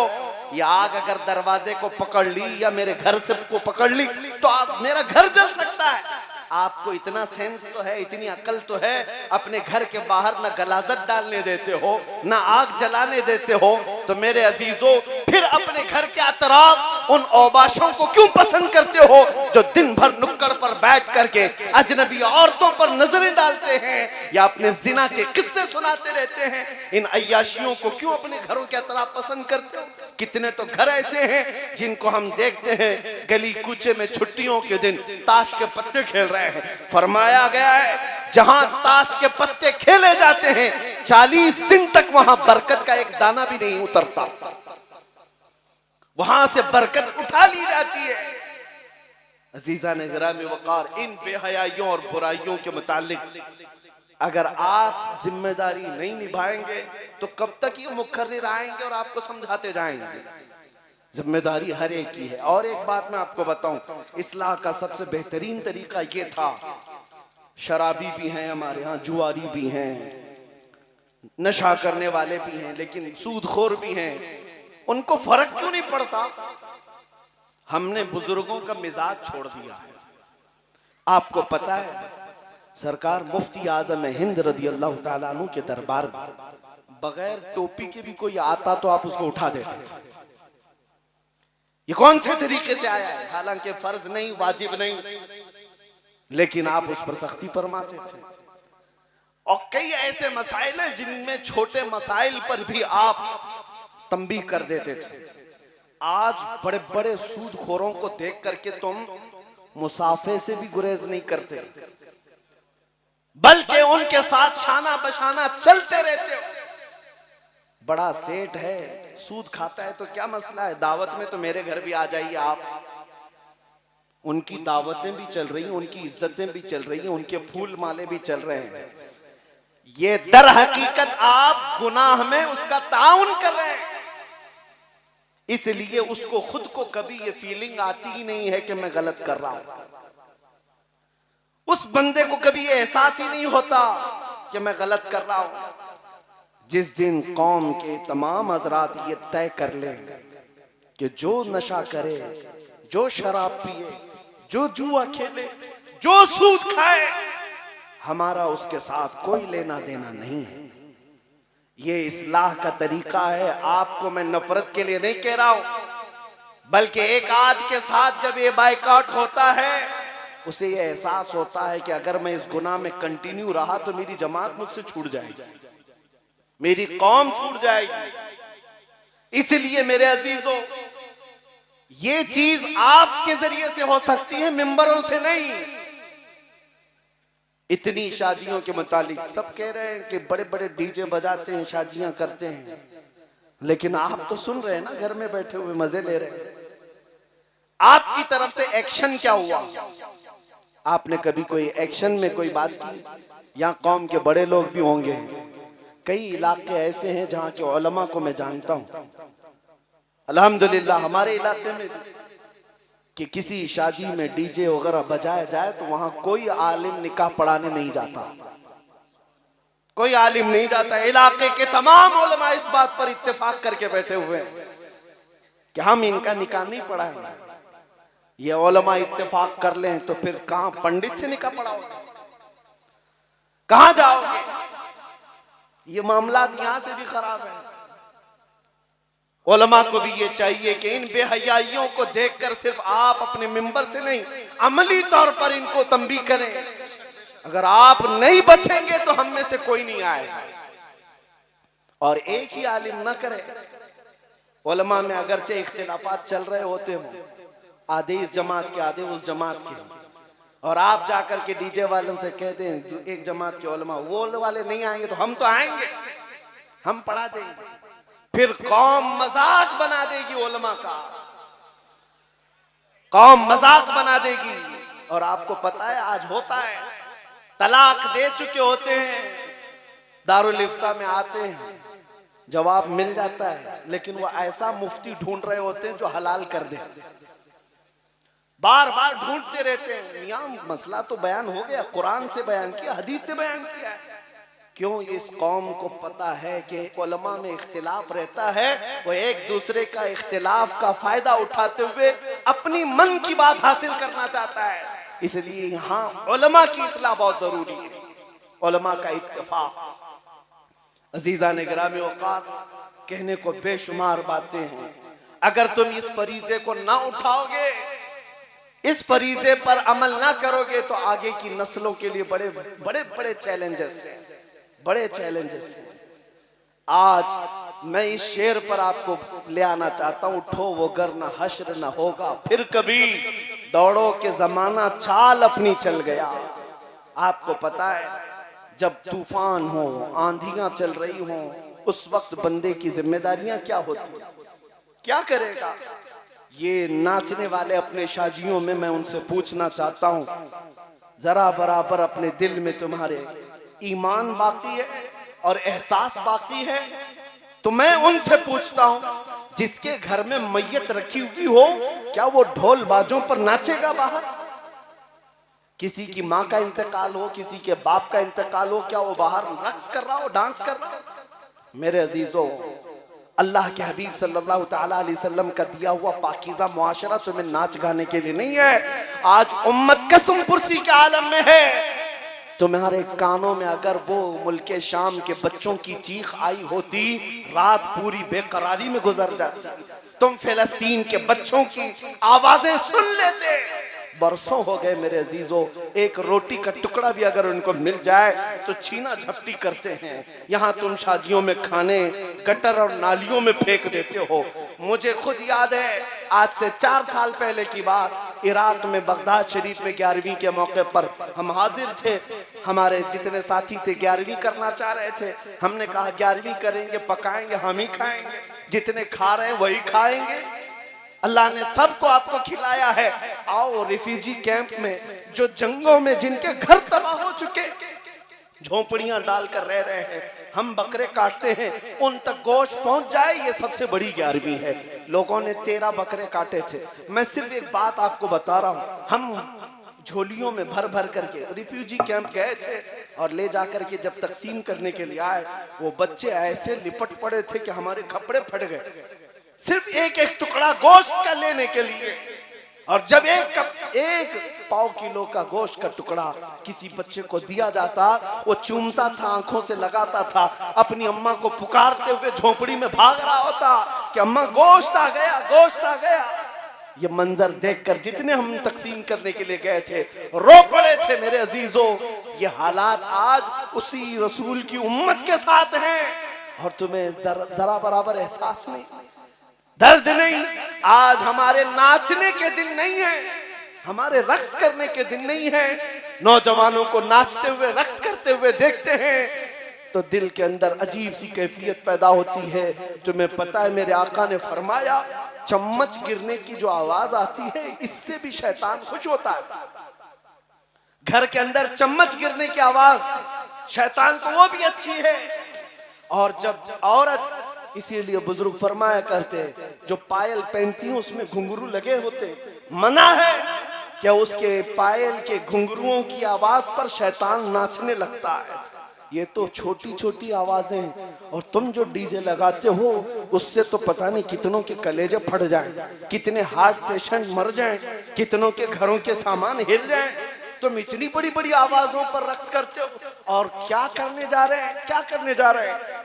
या आग अगर दरवाजे को पकड़ ली या मेरे घर से को पकड़ ली तो आग मेरा घर जल सकता है। आपको इतना सेंस तो है, इतनी अकल तो है, अपने घर के बाहर ना गलाजत डालने देते हो ना आग जलाने देते हो, तो मेरे अजीजों फिर अपने घर के अतराफ उन औबाशों को क्यों पसंद करते हो जो दिन भर नुक्कड़ पर बैठ करके अजनबी औरतों पर नजरें डालते हैं या अपने जिना के किस्से सुनाते रहते हैं। इन अय्याशियों को क्यों अपने घरों के अतराफ पसंद करते हो? कितने तो घर ऐसे हैं जिनको हम देखते हैं गली कूचे में छुट्टियों के दिन ताश के पत्ते खेल रहे हैं। फरमाया गया है जहां ताश के पत्ते खेले जाते हैं 40 दिन तक वहां बरकत का एक दाना भी नहीं उतरता, वहां से बरकत उठा ली जाती है। अजीजा ने गिरामी वकार, इन बेहयाइयों और बुराइयों के मुतालिक अगर आप जिम्मेदारी नहीं निभाएंगे तो कब तक ये मुकर्रिर आएंगे और आपको समझाते जाएंगे। जिम्मेदारी हर एक की है। और एक बात मैं आपको बताऊं, इस्लाह का सबसे बेहतरीन तरीका ये था, शराबी भी हैं हमारे यहाँ, जुआरी भी हैं, नशा करने वाले भी हैं, लेकिन सूदखोर भी हैं, उनको फर्क क्यों नहीं पड़ता? हमने बुजुर्गों का मिजाज छोड़ दिया है। आपको पता है सरकार मुफ्ती आजम हिंद रदी अल्लाह ताला अन्हु के दरबार में बगैर टोपी के भी कोई आता तो आप उसको उठा देते थे। ये कौन से तरीके से आया है? हालांकि फर्ज नहीं, वाजिब नहीं, लेकिन आप उस पर सख्ती फरमाते थे। और कई ऐसे मसाइल हैं जिनमें छोटे मसाइल पर भी आप तंबीह कर देते थे। आज बड़े बड़े सूदखोरों को देख करके तुम मुसाफे से भी गुरेज नहीं करते, बल्कि उनके साथ शाना बशाना चलते रहते हो। बड़ा सेठ है, सूद खाता है तो क्या मसला है, दावत में तो मेरे घर भी आ जाइए आप। उनकी दावतें भी चल रही हैं, उनकी इज्जतें भी चल रही हैं, उनके फूल माले भी चल रहे हैं। ये दर हकीकत आप गुनाह में उसका ताउन कर रहे हैं। इसलिए उसको खुद को कभी ये फीलिंग आती ही नहीं है कि मैं गलत कर रहा हूं। उस बंदे को कभी ये एहसास ही नहीं होता कि मैं गलत कर रहा हूं। जिस दिन कौम के तमाम हजरात ये तय कर लें कि जो नशा करे, जो शराब पिए, जो जुआ खेले, जो सूद खाए, हमारा उसके साथ कोई लेना देना नहीं है। ये इस्लाह का तरीका है। आपको मैं नफरत के लिए नहीं कह रहा हूं, बल्कि एक आद के साथ जब ये बाइकआउट होता है उसे ये एहसास होता है कि अगर मैं इस गुनाह में कंटिन्यू रहा तो मेरी जमात मुझसे छूट जाएगी, मेरी कौम छूट जाएगी। इसलिए मेरे अजीजों, ये चीज आपके जरिए से हो सकती है, मिंबरों से नहीं। इतनी शादियों के मुतालिक सब कह रहे हैं कि बड़े बड़े डीजे बजाते हैं, शादियां करते हैं, लेकिन आप तो सुन रहे हैं ना, घर में बैठे हुए मजे ले रहे हैं। आपकी तरफ से एक्शन क्या हुआ? आपने कभी कोई एक्शन में कोई बात की? यहाँ कौम के बड़े लोग भी होंगे, कई इलाके ऐसे हैं जहाँ के उलमा को मैं जानता हूँ, अल्हम्दुलिल्लाह हमारे इलाके में कि किसी शादी में डीजे वगैरह बजाया जाए तो वहां कोई आलिम निकाह पढ़ाने नहीं जाता, कोई आलिम नहीं जाता। इलाके के तमाम उलमा इस बात पर इत्तेफाक करके बैठे हुए हैं कि हम इनका निकाह नहीं पढ़ाएंगे। ये उलमा इत्तेफाक कर लें तो फिर कहां पंडित से निकाह पढ़ाओगे, कहां जाओगे? ये मामलात यहां से भी खराब है। उलमा को भी ये चाहिए कि इन बेहयाइयों को देखकर सिर्फ आप अपने मिंबर से नहीं, अमली तौर पर इनको तंबीह करें। अगर आप नहीं बचेंगे तो हम में से कोई नहीं आएगा। और एक ही आलिम न करे, उलमा में अगरचे इख्तिलाफात चल रहे होते हो, आधे इस जमात के आधे उस जमात के, और आप जाकर के डीजे वालों से कह दें एक जमात के उलमा वो वाले नहीं आएंगे तो हम तो आएंगे, हम पढ़ा देंगे। फिर कौम मजाक बना देगी उलमा का, कौम मजाक बना देगी। और आपको पता है आज होता है, तलाक दे चुके होते हैं, दारुल इफ्ता में आते हैं, जवाब मिल जाता है, लेकिन वो ऐसा मुफ्ती ढूंढ रहे होते हैं जो हलाल कर दे। बार बार ढूंढते रहते हैं, मियां मसला तो बयान हो गया, कुरान से बयान किया, हदीस से बयान किया है। क्यों? इस कौम को पता है कि उलमा में इख्तिलाफ रहता है, वो एक दूसरे का इख्तिलाफ का फायदा उठाते हुए अपनी मन की बात हासिल करना चाहता है। इसलिए यहाँ उलमा की इस्लाह बहुत जरूरी है, उलमा का इत्तेफाक। अजीज़ान गिरामी वक़ार, कहने को बेशुमार बातें हैं। अगर तुम इस फरीज़े को ना उठाओगे, इस फरीज़े पर अमल ना करोगे, तो आगे की नस्लों के लिए बड़े बड़े बड़े चैलेंजेस हैं, बड़े चैलेंजेस हैं। आज मैं इस शेर पर आपको ले आना चाहता हूँ, उठो वो गर न हश्र न होगा फिर कभी, दौड़ो के जमाना चाल अपनी चल गया। आपको पता है, जब तूफान हो, आंधियां चल रही हो, उस वक्त बंदे की जिम्मेदारियां क्या होती, क्या करेगा? ये नाचने वाले अपने शादियों में, मैं उनसे पूछना चाहता हूं, जरा बराबर अपने दिल में तुम्हारे ईमान बाकी है और एहसास बाकी है? तो मैं उनसे पूछता हूं, जिसके घर में मैयत रखी हुई हो, क्या वो ढोल बाजों पर नाचेगा बाहर? किसी की माँ का इंतकाल हो, किसी के बाप का इंतकाल हो, क्या वो बाहर रक्स कर रहा हो, डांस कर रहा हो? मेरे अजीजों, अल्लाह के हबीब सल्लल्लाहु ताला अलैहि वसल्लम का दिया हुआ पाकीज़ा मुआशरा तुम्हें नाच गाने के लिए नहीं है। आज उम्मत कसम पुरसी के आलम में है। तुम्हारे कानों में अगर वो मुल्के शाम के बच्चों की चीख आई होती, रात पूरी बेकरारी में गुजर जाती। तुम फिलिस्तीन के बच्चों की आवाजें सुन लेते। बरसों हो गए मेरे अजीजों, एक रोटी का टुकड़ा भी अगर उनको मिल जाए तो छीना झपटी करते हैं। यहाँ तुम शादियों में खाने गटर और नालियों में फेंक देते हो। मुझे खुद याद है, आज से 4 साल पहले की बात, इराक में बगदाद शरीफ में 11वीं के मौके पर हम हाजिर थे। हमारे जितने साथी थे 11वीं करना चाह रहे थे। हमने कहा 11वीं करेंगे, पकाएंगे, हम ही खाएंगे, जितने खा रहे हैं वही खाएंगे। अल्लाह ने सबको आपको खिलाया है। आओ रिफ्यूजी कैंप में, जो जंगों में जिनके घर तबाह हो चुके, झोंपड़ियां डालकर रह रहे हैं, हम बकरे काटते हैं, उन तक गोश्त पहुंच जाए, ये सबसे बड़ी 11वीं है। लोगों ने 13 बकरे काटे थे। मैं सिर्फ एक बात आपको बता रहा हूं, हम झोलियों में भर भर करके रिफ्यूजी कैंप गए थे और ले जाकर के जब तकसीम करने के लिए आए, वो बच्चे ऐसे लिपट पड़े थे कि हमारे कपड़े फट गए, सिर्फ एक एक टुकड़ा गोश्त का लेने के लिए। और जब एक पाव किलो का गोश्त का टुकड़ा किसी बच्चे को दिया जाता, वो चूमता था, आंखों से लगाता था, अपनी अम्मा को पुकारते हुए झोपड़ी में भाग रहा होता कि अम्मा गोश्त आ गया, गोश्त आ गया। ये मंजर देखकर जितने हम तकसीम करने के लिए गए थे रो पड़े थे मेरे अजीजों। ये हालात आज उसी रसूल की उम्मत के साथ हैं और तुम्हें जरा बराबर एहसास नहीं, दर्द नहीं। आज हमारे नाचने के दिन नहीं है, हमारे रक्स करने के दिन नहीं है। नौजवानों को नाचते हुए रक्स करते हुए देखते हैं तो दिल के अंदर अजीब सी कैफियत पैदा होती है। तुम्हें पता है मेरे आका ने फरमाया, चम्मच गिरने की जो आवाज आती है, इससे भी शैतान खुश होता है। घर के अंदर चम्मच गिरने की आवाज शैतान को वो भी अच्छी है। और जब औरत, इसीलिए बुजुर्ग फरमाया करते, जो पायल पहनती है उसमें घुंघरू लगे होते, मना है क्या उसके पायल के घुंघरुओं की आवाज पर शैतान नाचने लगता है। ये तो छोटी छोटी आवाजें, और तुम जो डीजे लगाते हो उससे तो पता नहीं कितनों के कलेजे फट जाएं, कितने हार्ट पेशेंट मर जाएं, कितनों के घरों के सामान हिल जाएं। तुम इतनी बड़ी बड़ी आवाजों पर रक्स करते हो, और क्या करने जा रहे हैं, क्या करने जा रहे हैं?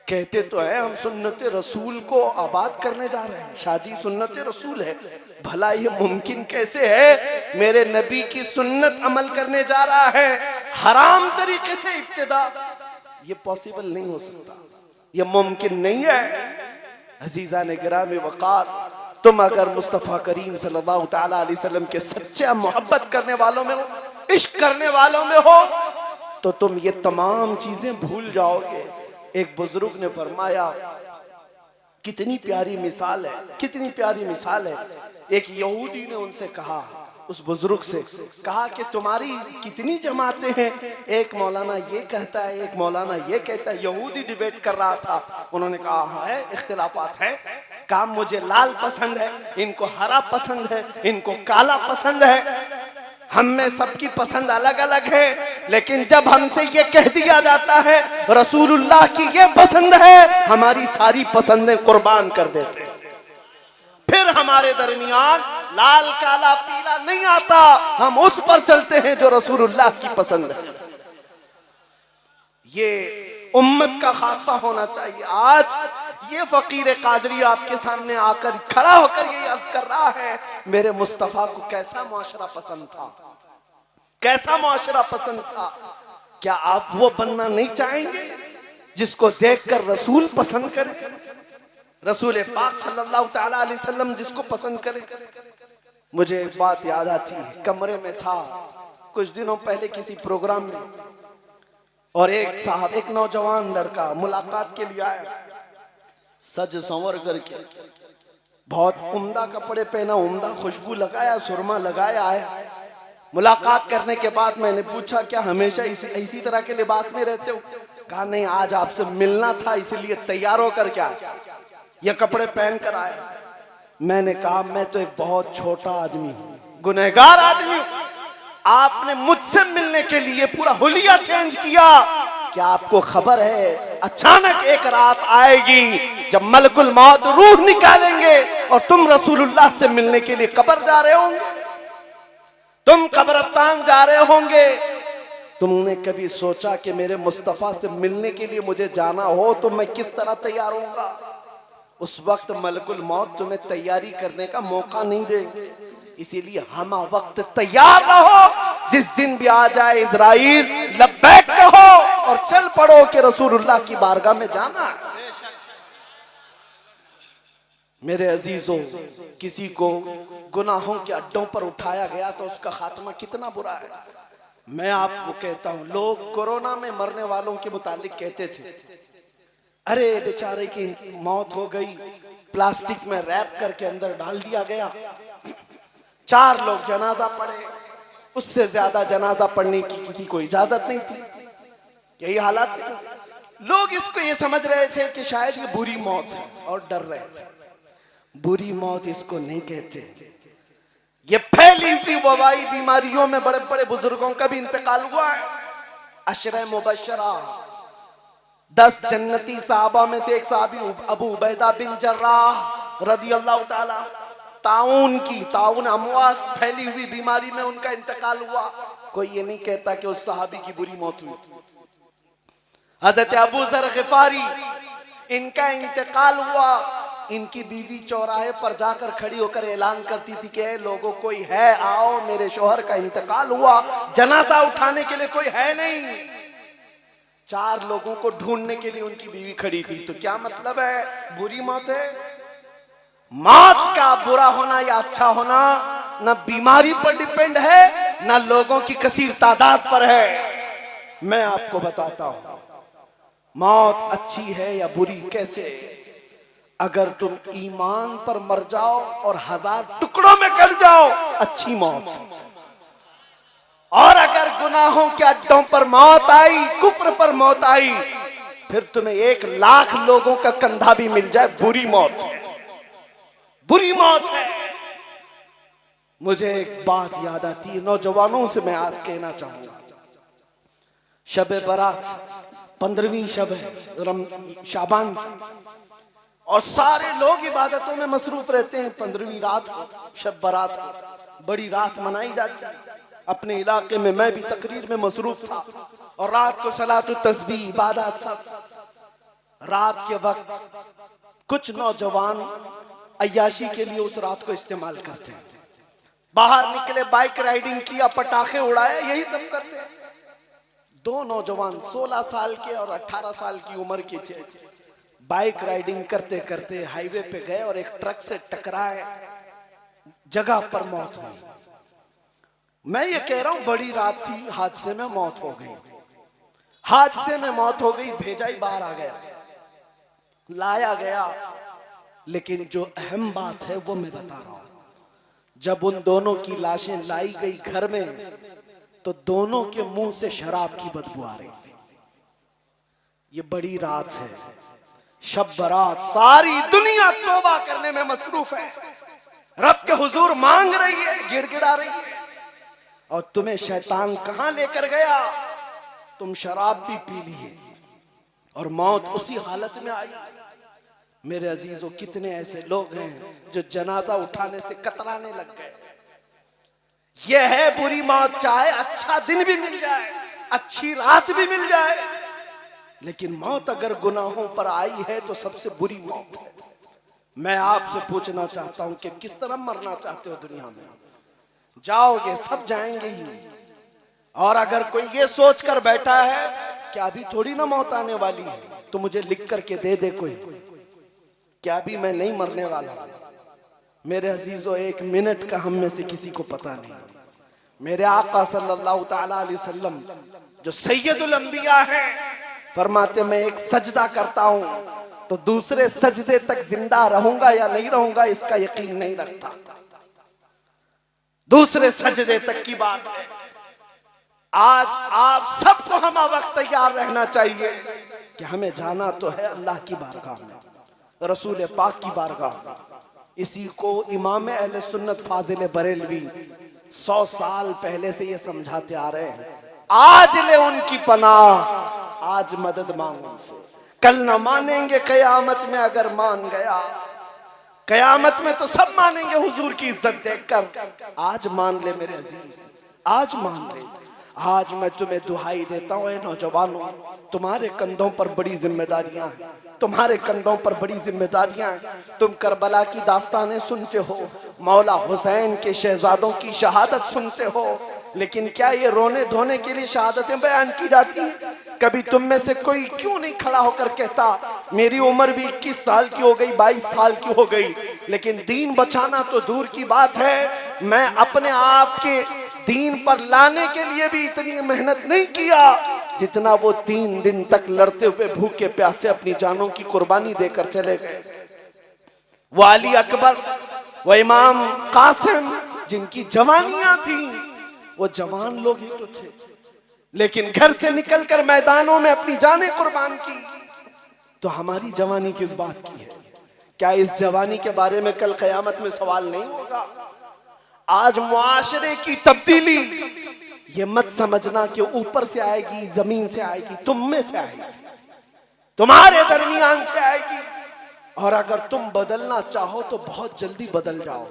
कहते तो है हम सुन्नत रसूल को आबाद करने जा रहे हैं, शादी सुन्नत रसूल है। भला ये मुमकिन कैसे है? मेरे नबी की सुन्नत अमल करने जा रहा है, हराम तरीके से इब्तिदा। ये पॉसिबल नहीं हो सकता, ये मुमकिन नहीं है। अजीजा ने गिरामी वकार, तुम अगर मुस्तफ़ा करीम सल्लल्लाहु ताला अलैहि वसल्लम के सच्चे मोहब्बत करने वालों में हो, इश्क करने वालों में हो, तो तुम ये तमाम चीजें भूल जाओगे। एक बुजुर्ग ने फरमाया, कितनी प्यारी मिसाल है, कितनी प्यारी मिसाल है। एक यहूदी ने उनसे कहा, उस बुजुर्ग से, कहा कि तुम्हारी कितनी जमातें हैं? एक मौलाना ये कहता है, एक मौलाना ये कहता है। यहूदी डिबेट कर रहा था। उन्होंने कहा है इख्तिलाफात है। कहा मुझे लाल पसंद है, इनको हरा पसंद है, इनको काला पसंद है। हम में सबकी पसंद अलग अलग है, लेकिन जब हमसे ये कह दिया जाता है रसूलुल्लाह की ये पसंद है, हमारी सारी पसंदें कुर्बान कर देते हैं। फिर हमारे दरमियान लाल काला पीला नहीं आता, हम उस पर चलते हैं जो रसूलुल्लाह की पसंद है। ये उम्मत का खासा होना चाहिए। आज ये फकीर कादरी आपके सामने आकर खड़ा होकर ये अर्ज कर रहा है, मेरे मुस्तफा को कैसा मुआशरा पसंद था, कैसा मुआशरा पसंद था। क्या आप वो बनना नहीं चाहेंगे जिसको देखकर रसूल पसंद करे, रसूल पाक सल्लल्लाहु तआला अलैहि वसल्लम जिसको पसंद करे। मुझे एक बात याद आती है, कमरे में था कुछ दिनों पहले किसी प्रोग्राम में, और एक साहब, एक नौजवान लड़का मुलाकात के लिए आया, सज संवर करके, बहुत उम्दा कपड़े पहना, उम्दा खुशबू लगाया, सुरमा लगाया आया। मुलाकात करने के बाद मैंने पूछा क्या हमेशा इसी तरह के लिबास में रहते हो? कहा नहीं, आज आपसे मिलना था इसलिए तैयार होकर क्या ये कपड़े पहन कर आया। मैंने कहा मैं तो एक बहुत छोटा आदमी हूँ, गुनहगार आदमी हूँ, आपने मुझसे मिलने के लिए पूरा हुलिया चेंज किया। क्या आपको खबर है अचानक एक रात आएगी जब मलकुल मौत रूह निकालेंगे और तुम रसूलुल्लाह से मिलने के लिए कब्र जा रहे होंगे, तुम कब्रिस्तान जा रहे होंगे। तुमने कभी सोचा कि मेरे मुस्तफा से मिलने के लिए मुझे जाना हो तो मैं किस तरह तैयार होऊंगा? उस वक्त मलकुल मौत तुम्हें तैयारी करने का मौका नहीं देंगे। इसीलिए हम वक्त तैयार रहो, जिस दिन भी आ जाए इज़राइल लब्बैक कहो और चल पड़ो कि रसूलुल्लाह की बारगाह में जाना है। मेरे अजीजों, किसी को गुनाहों के अड्डों पर उठाया गया तो उसका खात्मा कितना बुरा है। मैं आपको कहता हूं, लोग कोरोना में मरने वालों के मुतालिक कहते थे, अरे बेचारे की मौत हो गई, प्लास्टिक में रैप करके अंदर डाल दिया गया, 4 लोग जनाजा पढ़े, उससे ज्यादा जनाजा पढ़ने की किसी को इजाजत नहीं थी। यही हालात थे। लोग इसको ये समझ रहे थे कि शायद ये बुरी मौत है और डर रहे थे। बुरी मौत इसको नहीं कहते। ये फैली हुई वबाई बीमारियों में बड़े बड़े बुजुर्गों का भी इंतकाल हुआ है। अशरे मुबशरा 10 जन्नती साहबा में से एक साहबी अबू उबैदा बिन जर्राह रदियल्लाहु ताला, ताउन अमवास फैली हुई बीमारी में उनका इंतकाल हुआ। कोई ये नहीं कहता कि उस सहाबी की बुरी मौत हुई। हजरत अबू जर गिफारी, इनका इंतकाल हुआ। इनकी बीवी चौराहे पर जाकर खड़ी होकर ऐलान करती थी कि लोगों कोई है, आओ, मेरे शोहर का इंतकाल हुआ, जनाजा उठाने के लिए कोई है नहीं। 4 लोगों को ढूंढने के लिए उनकी बीवी खड़ी थी। तो क्या मतलब है, बुरी मौत है? मौत का बुरा होना या अच्छा होना न बीमारी पर डिपेंड है, न लोगों की कसीर तादाद पर है। मैं आपको बताता हूं मौत अच्छी है या बुरी कैसे। अगर तुम ईमान पर मर जाओ और 1000 टुकड़ों में कट जाओ, अच्छी मौत। और अगर गुनाहों के अड्डों पर मौत आई, कुफ्र पर मौत आई, फिर तुम्हें 1 लाख लोगों का कंधा भी मिल जाए, बुरी मौत है, बुरी मौत है। मुझे एक बात याद आती है, नौजवानों से मैं आज कहना चाहूंगा, शब बारात 15वीं शब है शाबान, और सारे लोग इबादतों में मसरूफ रहते हैं। 15वीं रात को, शब बारात को बड़ी रात मनाई जाती है। अपने इलाके में मैं भी तकरीर में मसरूफ था, और रात को सलातु तस्बीह इबादत सब। रात के वक्त कुछ नौजवान अय्याशी के लिए उस रात को इस्तेमाल करते हैं। बाहर निकले, बाइक राइडिंग किया, पटाखे उड़ाए, यही सब करते हैं। 2 नौजवान 16 साल के और 18 साल की उम्र के थे। बाइक राइडिंग करते करते हाईवे पे गए और एक ट्रक से टकराए, जगह पर मौत हुई। मैं ये कह रहा हूं बड़ी रात थी, हादसे में मौत हो गई। हादसे में मौत हो गई, भेजा ही बाहर आ गया, लाया गया। लेकिन जो अहम बात है वो मैं बता रहा हूं, जब उन दोनों की लाशें लाई गई घर में तो दोनों के मुंह से शराब की बदबू आ रही थी। ये बड़ी रात है, शब बरात, सारी दुनिया तौबा करने में मसरूफ है, रब के हुजूर मांग रही है, गिड़गिड़ा रही है, और तुम्हें शैतान कहां लेकर गया? तुम शराब भी पी लिए और मौत उसी हालत में आई। मेरे अजीजों, कितने ऐसे लोग हैं जो जनाजा उठाने से कतराने लग गए। यह है बुरी मौत, चाहे अच्छा दिन भी मिल जाए, अच्छी रात भी मिल जाए, लेकिन मौत अगर गुनाहों पर आई है तो सबसे बुरी मौत है। मैं आपसे पूछना चाहता हूं कि किस तरह मरना चाहते हो दुनिया में? जाओगे, सब जाएंगे ही। और अगर कोई ये सोच कर बैठा है कि अभी थोड़ी ना मौत आने वाली है, तो मुझे लिख करके दे दे कोई, क्या अभी मैं नहीं मरने वाला? मेरे अजीजों, एक मिनट का हम में से किसी को पता नहीं। मेरे आका सल्लल्लाहु ताला अलैहि वसल्लम जो सैयदुल अंबिया हैं, फरमाते मैं एक सजदा करता हूं तो दूसरे सजदे तक जिंदा रहूंगा या नहीं रहूंगा इसका यकीन नहीं रखता। दूसरे सजदे तक की बात है। आज आप सबको हम वक्त तैयार रहना चाहिए कि हमें जाना तो है अल्लाह की बारगाह में, रसूल पाक की बारगाह में। इसी को इमाम अहले सुन्नत फाजिल बरेलवी 100 साल पहले से ये समझाते आ रहे हैं। आज ले उनकी पनाह, आज मदद मांगो उनसे, कल न मानेंगे कयामत में अगर मान गया। कयामत में तो सब मानेंगे हुजूर की इज्जत देखकर, आज मान ले मेरे अजीज, आज मान ले। आज मैं तुम्हें दुहाई देता हूं, ऐ नौजवानों, तुम्हारे कंधों पर बड़ी जिम्मेदारियां हैं, तुम्हारे कंधों पर बड़ी जिम्मेदारियां हैं। तुम करबला की दास्तानें सुनते हो, मौला हुसैन के शहजादों की शहादत सुनते हो, लेकिन क्या ये रोने धोने के लिए शहादतें बयान की जाती हैं? कभी तुम में से कोई क्यों नहीं खड़ा होकर कहता मेरी उम्र भी 21 साल की हो गई, 22 साल की हो गई, लेकिन दीन बचाना तो दूर की बात है, मैं अपने आप के दीन पर लाने के लिए भी इतनी मेहनत नहीं किया जितना वो 3 दिन तक लड़ते हुए भूखे प्यासे अपनी जानों की कुर्बानी देकर चले गए। वो अली अकबर, वो इमाम कासिम, जिनकी जवानियां थी, वो जवान लोग ही तो थे, लेकिन घर से निकलकर मैदानों में अपनी जानें कुर्बान की। तो हमारी जवानी किस बात की है? क्या इस जवानी के बारे में कल कयामत में सवाल नहीं होगा? आज मुआशरे की तब्दीली ये मत समझना कि ऊपर से आएगी, जमीन से आएगी, तुम में से आएगी, तुम्हारे दरमियान से आएगी। और अगर तुम बदलना चाहो तो बहुत जल्दी बदल जाओ।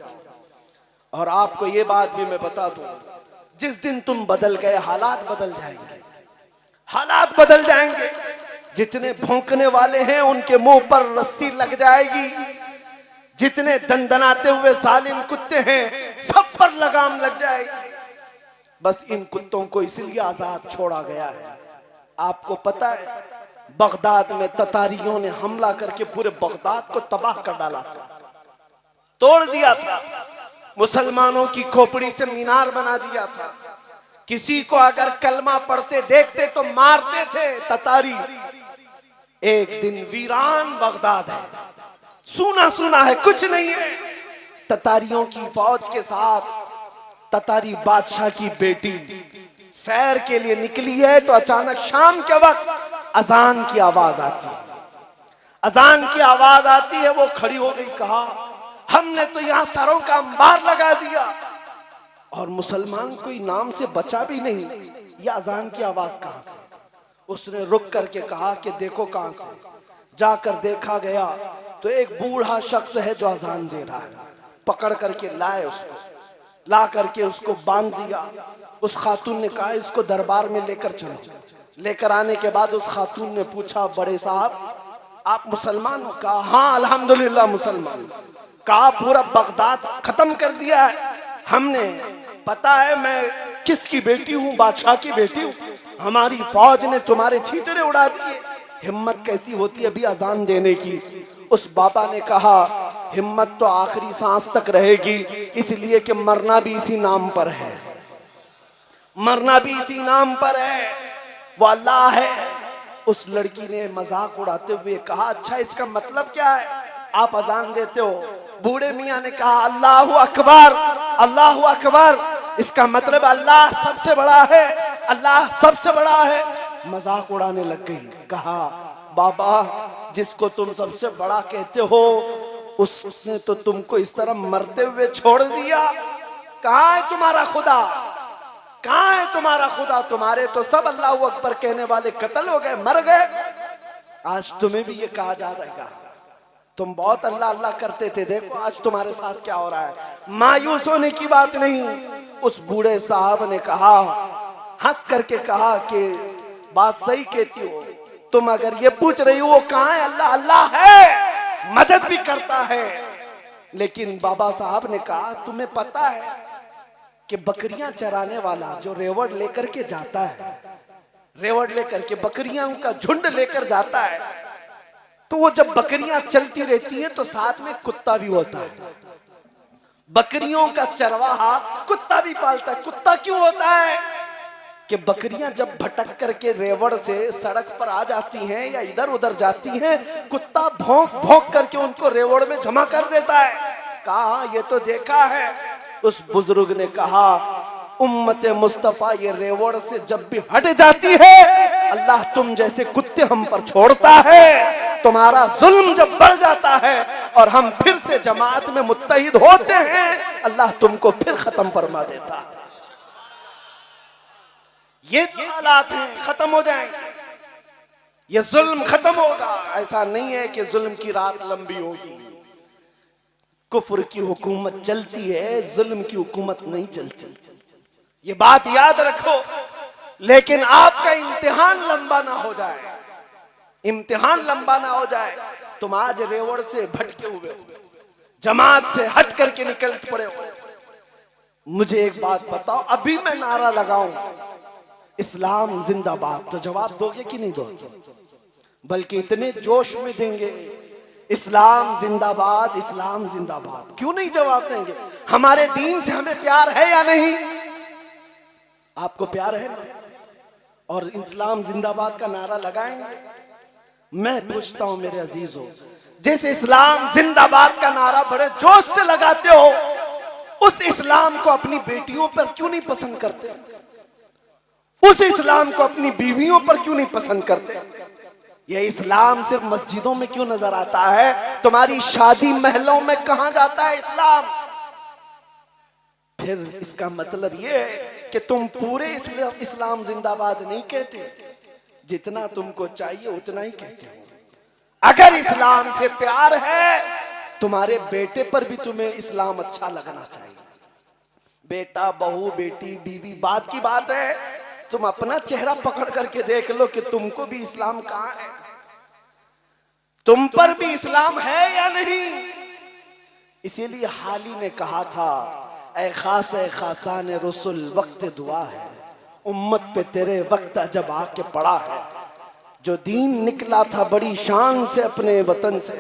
और आपको ये बात भी मैं बता दूं, जिस दिन तुम बदल गए हालात बदल जाएंगे, हालात बदल जाएंगे। जितने भौंकने वाले हैं उनके मुंह पर रस्सी लग जाएगी, जितने दंदनाते हुए जालिम कुत्ते हैं सब पर लगाम लग जाएगी। बस इन कुत्तों को इसलिए आजाद छोड़ा गया है। आपको पता है बगदाद में ततारियों ने हमला करके पूरे बगदाद को तबाह कर डाला था, तोड़ दिया था, मुसलमानों की खोपड़ी से मीनार बना दिया था। किसी को अगर कलमा पढ़ते देखते तो मारते थे ततारी। एक दिन वीरान बगदाद है, सुना सुना है, कुछ नहीं है। ततारियों की फौज के साथ ततारी बादशाह की बेटी सैर के लिए निकली है तो अचानक शाम के वक्त अजान की आवाज आती है। अजान की आवाज आती है, वो खड़ी हो गई, कहा हमने तो यहां सरों का अंबार लगा दिया और मुसलमान कोई नाम से बचा भी नहीं, यह अजान की आवाज कहां से? उसने रुक करके कहा कि देखो कहां से। जाकर देखा गया तो एक बूढ़ा शख्स है जो अजान दे रहा है। पकड़ करके लाए उसको, ला करके उसको बांध दिया। उस खातून ने कहा इसको दरबार में लेकर चलो। लेकर आने के बाद उस खातून ने पूछा बड़े साहब आप मुसलमान हो? कहा हाँ अल्हम्दुलिल्लाह मुसलमान। कहा पूरा बगदाद खत्म कर दिया है हमने, पता है मैं किसकी बेटी हूँ? बादशाह की बेटी हूँ। हमारी फौज ने तुम्हारे छींतरे उड़ा दिए। हिम्मत कैसी होती है अभी अजान देने की? उस बाबा ने कहा हिम्मत तो आखिरी सांस तक रहेगी, इसलिए कि मरना भी इसी नाम पर है, मरना भी इसी नाम पर है, वो अल्लाह है। उस लड़की ने मजाक उड़ाते हुए कहा अच्छा इसका मतलब क्या है? आप अजान देते हो, बूढ़े मियाँ ने कहा अल्लाहु अकबर, अल्लाहु अकबर। इसका मतलब अल्लाह सबसे बड़ा है, अल्लाह सबसे बड़ा है। मजाक उड़ाने लग गई। कहा बाबा, जिसको तुम सबसे बड़ा कहते हो उसने तो तुमको इस तरह मरते हुए छोड़ दिया। कहाँ है तुम्हारा खुदा, कहाँ है तुम्हारा खुदा? तुम्हारे तो सब अल्लाहु अकबर कहने वाले कत्ल हो गए, मर गए। आज तुम्हें भी ये कहा जा रहेगा, तुम बहुत अल्लाह अल्लाह करते थे, देखो आज तुम्हारे साथ क्या हो रहा है। मायूस होने की बात नहीं। उस बूढ़े साहब ने कहा, हंस करके कहा कि बात सही कहती हो तुम। अगर ये पूछ रही हो वो कहाँ है, अल्लाह अल्लाह है, मदद भी करता है। लेकिन बाबा साहब ने कहा तुम्हें पता है कि बकरियां चराने वाला जो रेवड़ लेकर के जाता है, रेवड़ लेकर के बकरियां का झुंड लेकर जाता है, तो वो जब बकरियां चलती रहती हैं तो साथ में कुत्ता भी होता है। बकरियों का चरवाहा कुत्ता भी पालता है। कुत्ता क्यों होता है? कि बकरियां जब भटक करके रेवड़ से सड़क पर आ जाती हैं या इधर उधर जाती हैं, कुत्ता भौंक भौंक करके उनको रेवड़ में जमा कर देता है। कहा ये तो देखा है। उस बुजुर्ग ने कहा उम्मत मुस्तफा ये रेवड़ से जब भी हट जाती है, अल्लाह तुम जैसे कुत्ते हम पर छोड़ता है। तुम्हारा जुल्म जब बढ़ जाता है और हम फिर से जमात में मुत्तहिद होते हैं, अल्लाह तुमको फिर खत्म फरमा देता है। ये हालात हैं, खत्म हो जाएंगे, ये जुल्म खत्म होगा। ऐसा नहीं है कि जुल्म की रात लंबी होगी। कुफ्र की हुकूमत चलती है, जुल्म की हुकूमत नहीं चलती, ये बात याद रखो। लेकिन आपका इम्तिहान लंबा ना हो जाए, इम्तिहान लंबा ना हो जाए। तुम आज रेवड़ से भटके हुए हो, जमात से हट करके निकल पड़े हो। मुझे एक बात बताओ, अभी मैं नारा लगाऊं इस्लाम जिंदाबाद, तो जवाब दोगे कि नहीं दोगे? बल्कि इतने जोश में देंगे इस्लाम जिंदाबाद, इस्लाम जिंदाबाद। क्यों नहीं जवाब देंगे? हमारे दीन से हमें प्यार है या नहीं? आपको प्यार है ना? और इस्लाम जिंदाबाद का नारा लगाएंगे? मैं पूछता हूं मेरे अजीजों, जैसे इस्लाम जिंदाबाद का नारा बड़े जोश से लगाते हो, उस इस्लाम को अपनी बेटियों पर क्यों नहीं पसंद करते? उस इस्लाम को अपनी बीवियों पर क्यों नहीं पसंद करते? ये इस्लाम सिर्फ मस्जिदों में क्यों नजर आता है? तुम्हारी शादी महलों में कहां जाता है इस्लाम? फिर इसका मतलब ये है कि तुम पूरे इस्लाम जिंदाबाद नहीं कहते, जितना तुमको चाहिए उतना ही कहते हो। अगर इस्लाम से प्यार है, तुम्हारे बेटे पर भी तुम्हें इस्लाम अच्छा लगना चाहिए। बेटा, बहू, बेटी, बीवी बात की बात है, तुम अपना चेहरा पकड़ करके देख लो कि तुमको भी इस्लाम कहां है, तुम पर भी इस्लाम है या नहीं। इसीलिए हाली ने कहा था, ऐ खासान रसुल वक्त दुआ है, उम्मत पे तेरे वक्त जब आके पड़ा है। जो दीन निकला था बड़ी शान से अपने वतन से,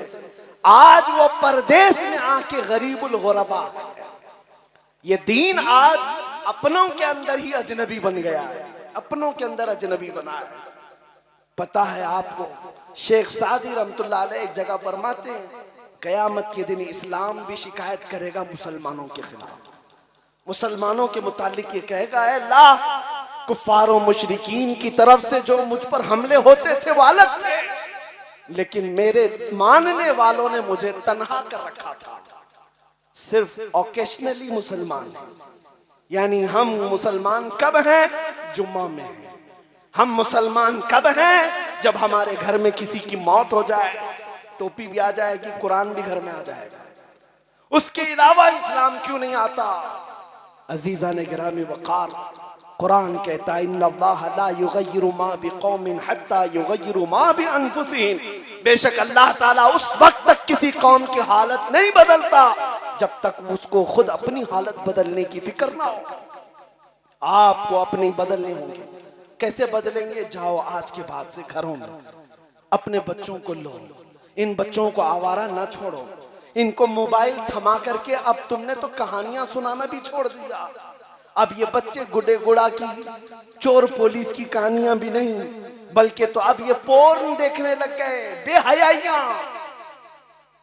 आज वो परदेश में आके गरीबुल गुरबा है। ये दीन आज अपनों के अंदर ही अजनबी बन गया है, अपनों के अंदर अजनबी बना है। पता है आपको, शेख सादी रहमतुल्लाह अलैह एक जगह फरमाते हैं, कयामत के दिन इस्लाम भी शिकायत करेगा मुसलमानों के खिलाफ। मुसलमानों के मुतालिक ये कहेगा, ऐ अल्लाह, कुफ्फार और मुशरिकीन की तरफ से जो मुझ पर हमले होते थे वो अलग थे, लेकिन मेरे मानने वालों ने मुझे तन्हा कर रखा था। सिर्फ ओकेशनली मुसलमान हैं, यानी हम मुसलमान कब हैं? जुम्मा में हैं। हम मुसलमान कब हैं? जब हमारे घर में किसी की मौत हो जाए, टोपी भी आ जाएगी, कुरान भी घर में आ जाएगा। उसके अलावा इस्लाम क्यों नहीं आता? अजीजा ने गिरामी वकार, कुरान कहता है, इन्नल्लाह ला युगय्यिरु मा बिकौमिन हत्ता युगय्यिरु मा बिअनफुसिहिम। बेशक अल्लाह ताला उस वक्त तक किसी कौम की हालत नहीं बदलता जब तक उसको खुद अपनी हालत बदलने की फिक्र ना हो। आपको अपनी बदलने होंगे। कैसे बदलेंगे? जाओ आज के बाद से घरों में अपने बच्चों को लो, इन बच्चों को आवारा ना छोड़ो, इनको मोबाइल थमा करके अब तुमने तो कहानियां सुनाना भी छोड़ दिया। अब ये बच्चे गुडे गुड़ा की, चोर पुलिस की कहानियां भी नहीं, बल्कि तो अब ये पोर्न देखने लग गए, बेहयाइयां।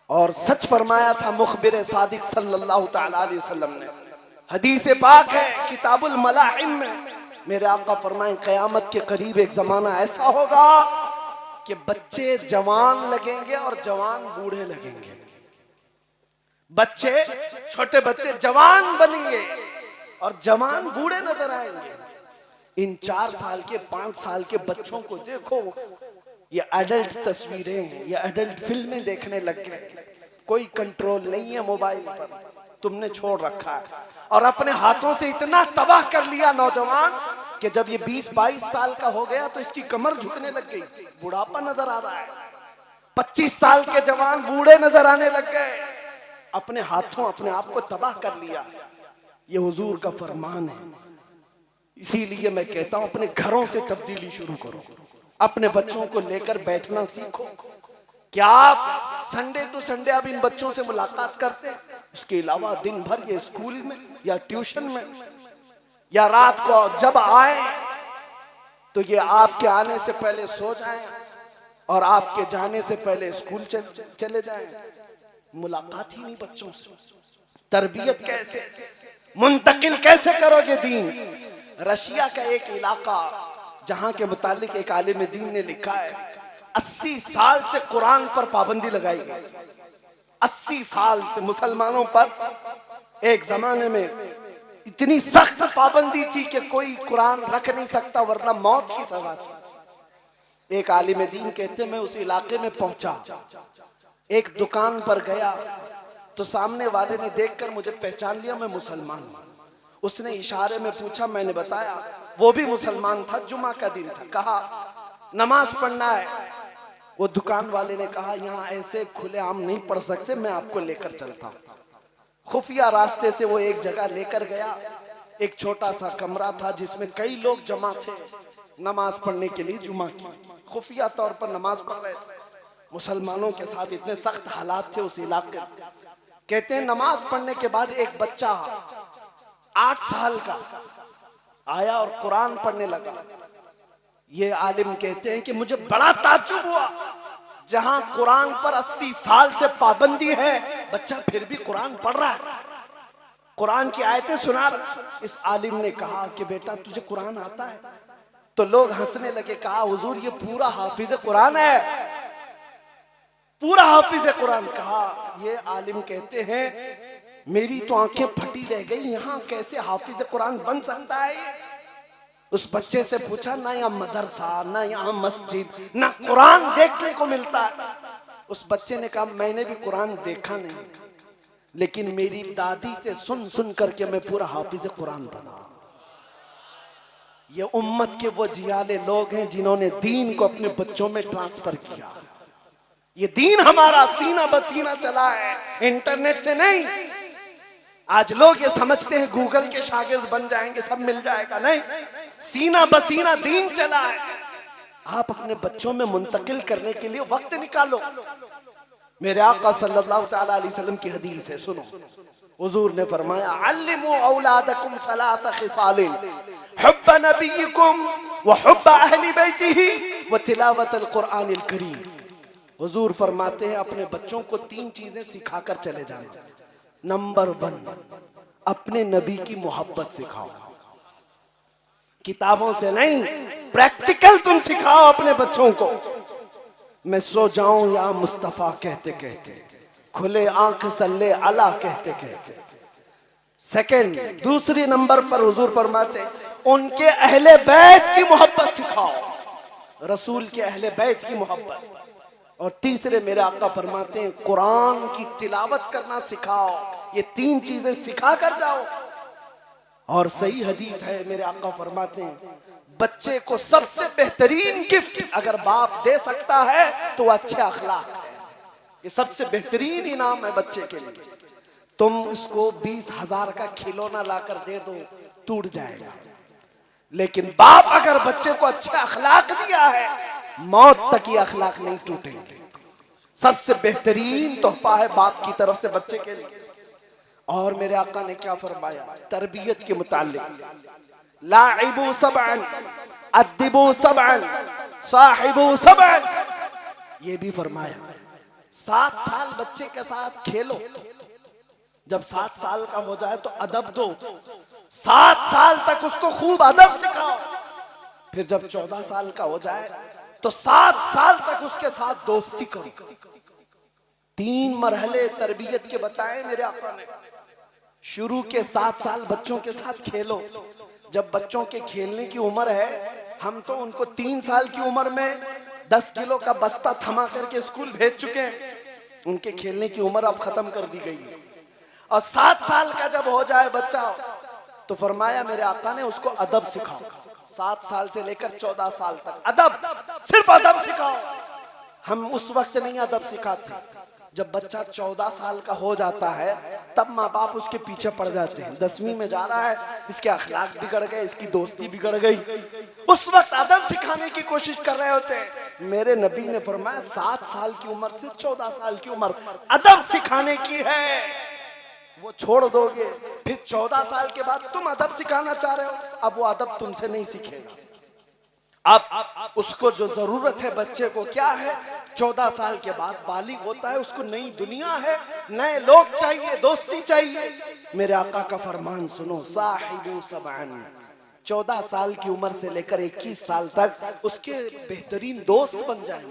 और सच फरमाया था मुखबिर सादिक सल्लल्लाहु तआला अलैहि वसल्लम ने। हदीस पाक है किताबुल मलाहिम में, मेरे आका फरमाए क़यामत के करीब एक जमाना ऐसा होगा कि बच्चे जवान लगेंगे और जवान बूढ़े लगेंगे। बच्चे, छोटे बच्चे जवान बनेंगे और जवान बूढ़े नजर आएंगे। इन 4 साल के 5 साल के बच्चों को देखो, ये एडल्ट तस्वीरें हैं, ये एडल्ट फिल्में देखने लग गए। कोई कंट्रोल नहीं है मोबाइल पर, तुमने छोड़ रखा है। और अपने हाथों से इतना तबाह कर लिया नौजवान कि जब ये 20-22 साल का हो गया तो इसकी कमर झुकने लग गई, बुढ़ापा नजर आ रहा है। 25 साल के जवान बूढ़े नजर आने लग गए। अपने हाथों अपने आप को तबाह कर लिया। ये हुजूर का फरमान है। इसीलिए मैं कहता हूं अपने घरों से तब्दीली शुरू करो, अपने बच्चों को लेकर बैठना सीखो। क्या आप संडे टू संडे अब इन बच्चों से मुलाकात करते हैं? उसके अलावा दिन भर ये स्कूल में या ट्यूशन में, या रात को जब आए तो ये आपके आने से पहले सो जाएं और आपके जाने से पहले स्कूल चले जाएं। मुलाकात ही नहीं बच्चों से। तरबियत कैसे, मुंतकिल कैसे करोगे दीन? रशिया का एक इलाका जहां के मुतालिक एक आलिम दीन ने लिखा है 80 साल से कुरान पर पाबंदी लगाई गई। 80 साल से मुसलमानों पर एक जमाने में इतनी सख्त पाबंदी थी कि कोई कुरान रख नहीं सकता वरना मौत की सजा थी। एक आलिम दीन कहते मैं उस इलाके में पहुंचा, एक दुकान पर गया तो सामने वाले ने देखकर मुझे पहचान लिया, मैं मुसलमान हूं। उसने इशारे में पूछा, मैंने बताया, वो भी मुसलमान था, जुमा का दिन था। कहा नमाज पढ़ना है। वो दुकान वाले ने कहा यहाँ ऐसे खुलेआम नहीं पढ़ सकते, मैं आपको लेकर चलता हूँ। खुफिया रास्ते से वो एक जगह लेकर गया। एक छोटा सा कमरा था जिसमें कई लोग जमा थे नमाज पढ़ने के लिए जुमा की। खुफिया तौर पर नमाज पढ़ रहे थे। मुसलमानों के साथ इतने सख्त हालात थे उस इलाके में। कहते हैं नमाज पढ़ने के बाद एक बच्चा 8 साल का आया और कुरान पढ़ने लगा। ये आलिम कहते हैं कि मुझे बड़ा ताज्जुब हुआ, जहां कुरान पर 80 साल से पाबंदी है, बच्चा फिर भी कुरान पढ़ रहा है, कुरान की आयतें सुना रहा। इस आलिम ने कहा कि बेटा तुझे कुरान आता है? तो लोग हंसने लगे। कहा हुजूर ये पूरा हाफिज कुरान है, पूरा हाफिज कुरान। कहा ये आलिम कहते हैं मेरी तो आंखें फटी रह गई, यहाँ कैसे हाफिज कुरान बन सकता है ये? उस बच्चे से पूछा, ना यहाँ मदरसा, ना यहाँ मस्जिद, ना कुरान देखने को मिलता है। उस बच्चे ने कहा मैंने भी कुरान देखा नहीं, लेकिन मेरी दादी से सुन सुन करके मैं पूरा हाफिज कुरान बना। ये उम्मत के वो जियाले लोग हैं जिन्होंने दीन को अपने बच्चों में ट्रांसफर किया। ये दीन हमारा सीना बसीना चला है, इंटरनेट से नहीं। आज लोग ये समझते हैं गूगल के शागिर्द बन जाएंगे, सब मिल जाएगा। नहीं, सीना बसीना दीन चला है। आप अपने बच्चों में मुंतकिल करने के लिए वक्त निकालो। मेरे आका सल्लल्लाहु तआला अलैहि वसल्लम की हदीस है, सुनो। हुजूर ने फरमाया अल्लिमू औलादकुम सलात खिसालिन हुब्ब नबियिकुम व हुब्ब अहली बैतिही व तिलावतल कुरानिल करीम। हुजूर फरमाते हैं अपने बच्चों को 3 चीजें सिखाकर चले जाना। नंबर 1, अपने नबी की मोहब्बत सिखाओ। किताबों से नहीं, प्रैक्टिकल तुम सिखाओ अपने बच्चों को। मैं सो जाऊं या मुस्तफा कहते कहते, खुले आंख सल्ले अला कहते कहते। सेकंड, दूसरी नंबर पर हुजूर फरमाते उनके अहले बैत की मोहब्बत सिखाओ, रसूल के अहले बैत की मोहब्बत। और तीसरे मेरे आका फरमाते हैं कुरान की तिलावत करना सिखाओ। ये 3 चीजें सिखा कर जाओ। और सही हदीस है, मेरे आका फरमाते हैं बच्चे को सबसे बेहतरीन गिफ्ट अगर बाप दे सकता है तो वो अच्छे अखलाक है। ये सबसे बेहतरीन इनाम है बच्चे के लिए। तुम इसको 20,000 का खिलौना लाकर दे दो, टूट जाएगा। लेकिन बाप अगर बच्चे को अच्छे अखलाक दिया है, मौत तक ये अखलाक नहीं टूटेंगे। सबसे बेहतरीन तोहफा है बाप की तरफ से बच्चे के लिए। और मेरे आका ने क्या फरमाया तरबियत के मुतालिक, लाइबू सबअन अद्दिबू सबअन साहिबू सबअन। ये भी फरमाया 7 साल बच्चे के साथ खेलो, जब 7 साल का हो जाए तो अदब दो, 7 साल तक उसको खूब अदब सिखाओ। फिर जब 14 साल का हो जाए तो 7 साल तक उसके साथ दोस्ती करो। 3 मरहले तरबियत के बताए मेरे आका ने। शुरू के 7 साल बच्चों के साथ खेलो। जब बच्चों के खेलने की उम्र है, हम तो उनको 3 साल की उम्र में 10 किलो का बस्ता थमा करके स्कूल भेज चुके हैं। उनके खेलने की उम्र अब खत्म कर दी गई है। और 7 साल का जब हो जाए बच्चा, तो फरमाया मेरे आका ने उसको अदब सिखाओ। 7 साल से लेकर 14 साल तक अदब, सिर्फ अदब सिखाओ। हम उस वक्त नहीं अदब सिखाते। जब बच्चा 14 साल का हो जाता है तब माँ बाप उसके पीछे पड़ जाते हैं। 10वीं में जा रहा है, इसके अखलाक बिगड़ गए, इसकी दोस्ती बिगड़ गई, उस वक्त अदब सिखाने की कोशिश कर रहे होते हैं। मेरे नबी ने फरमाया 7 साल की उम्र से 14 साल की उम्र अदब सिखाने की है। वो छोड़ दोगे, फिर 14 साल के बाद तुम अदब सिखाना चाह रहे हो, अब वो अदब तुमसे नहीं सीखेगा। अब उसको जो जरूरत है बच्चे को क्या है, 14 साल के बाद बालिग होता है, उसको नई दुनिया है, नए लोग चाहिए, दोस्ती चाहिए। मेरे आका का फरमान सुनो, साहिबु सबअन, 14 साल की उम्र से लेकर 21 साल तक उसके बेहतरीन दोस्त बन जाए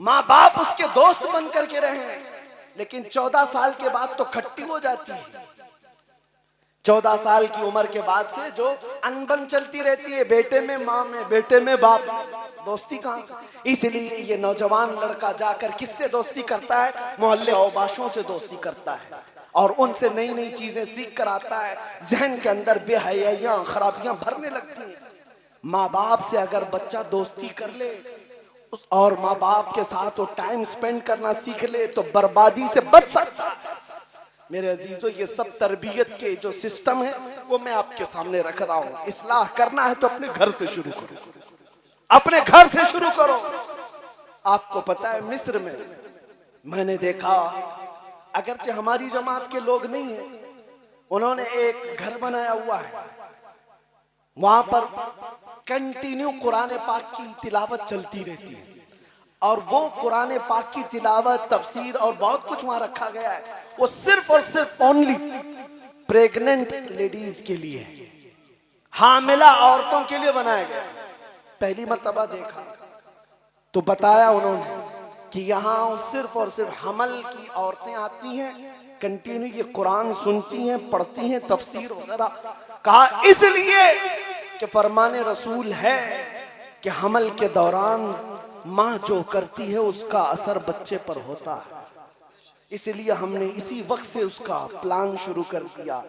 माँ बाप उसके दोस्त बन करके रहे। लेकिन 14 साल के बाद तो खट्टी हो जाती है। 14 साल की उम्र के बाद से जो अनबन चलती रहती है, बेटे में माँ में, बेटे में बाप, दोस्ती कहां से। इसलिए ये नौजवान लड़का जाकर किससे दोस्ती करता है, मोहल्ले औबाशों से दोस्ती करता है और उनसे नई नई चीजें सीख कर आता है। जहन के अंदर बेहयाइयां, खराबियां भरने लगती हैं। माँ बाप से अगर बच्चा दोस्ती कर ले और माँ बाप के साथ वो टाइम स्पेंड करना सीख ले तो बर्बादी से बच सकता है। मेरे अजीजों, ये सब तरबियत के जो सिस्टम है वो मैं आपके सामने रख रहा हूँ। इस्लाह करना है तो अपने घर से शुरू करो, अपने घर से शुरू करो। आपको पता है मिस्र में मैंने देखा, अगरचे हमारी जमात के लोग नहीं है, उन्होंने एक घर बनाया हुआ है, वहां पर कंटिन्यू कुरान पाक की तिलावत चलती रहती है और वो कुरान पाक की तिलावत, तफसीर और बहुत कुछ वहां रखा गया है। वो सिर्फ और सिर्फ ओनली प्रेग्नेंट लेडीज के लिए, हामिला औरतों के लिए बनाया गया। पहली मर्तबा देखा तो बताया उन्होंने कि यहाँ सिर्फ और सिर्फ हमल की औरतें आती हैं, कंटिन्यू ये कुरान सुनती हैं, पढ़ती हैं, तफसीर वगैरह। कहा इसलिए कि फरमाने रसूल है कि हमल के दौरान माँ जो करती है उसका असर बच्चे पर होता है। इसलिए हमने इसी वक्त से उसका प्लान शुरू कर दिया।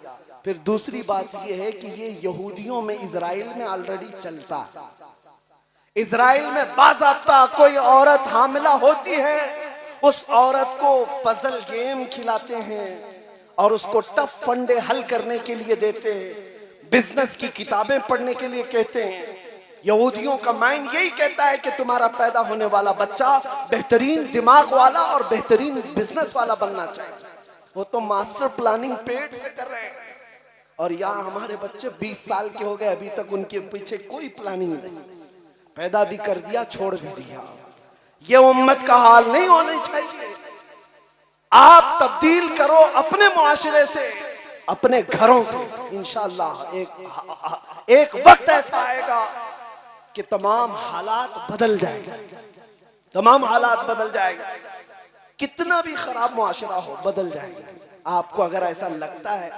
फिर दूसरी बात यह है कि ये यहूदियों में, इजराइल में ऑलरेडी चलता है। इजराइल में बाज़ाब्ता कोई औरत हामिला होती है, उस औरत को पजल गेम खिलाते हैं और उसको टफ फंडे हल करने के लिए देते हैं, बिजनेस की किताबें पढ़ने के लिए कहते हैं। यहूदियों का माइंड यही कहता है कि तुम्हारा पैदा होने वाला बच्चा बेहतरीन दिमाग वाला और बेहतरीन बिजनेस वाला बनना चाहिए। वो तो मास्टर प्लानिंग पेट से कर रहे हैं और यहाँ हमारे बच्चे 20 साल के हो गए, अभी तक उनके पीछे कोई प्लानिंग नहीं। पैदा भी कर दिया, छोड़ भी दिया। ये उम्मत का हाल नहीं होना चाहिए। आप तब्दील करो अपने मुआशरे से, अपने घरों से। इंशाअल्लाह एक वक्त ऐसा आएगा कि तमाम हालात बदल जाएंगे, तमाम हालात बदल जाएंगे। कितना भी खराब मुआशरा हो, बदल जाएगा। आपको अगर ऐसा लगता है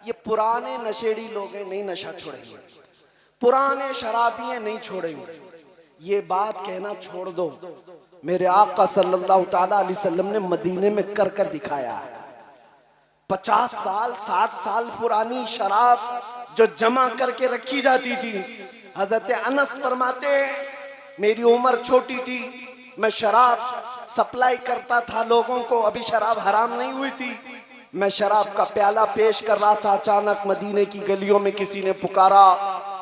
ये पुराने नशेड़ी लोग हैं, नहीं नशा छोड़ेंगे, पुराने शराबी हैं, नहीं छोड़ेंगे, ये बात कहना छोड़ दो। मेरे आका सल्लल्लाहु ताला अलैहि वसल्लम ने मदीने में कर कर दिखाया है। 50 साल 60 साल पुरानी शराब जो जमा करके रखी जाती थी। हजरत अनस फरमाते, मेरी उम्र छोटी थी, मैं शराब सप्लाई करता था लोगों को, अभी शराब हराम नहीं हुई थी। मैं शराब का प्याला पेश कर रहा था, अचानक मदीने की गलियों में किसी ने पुकारा,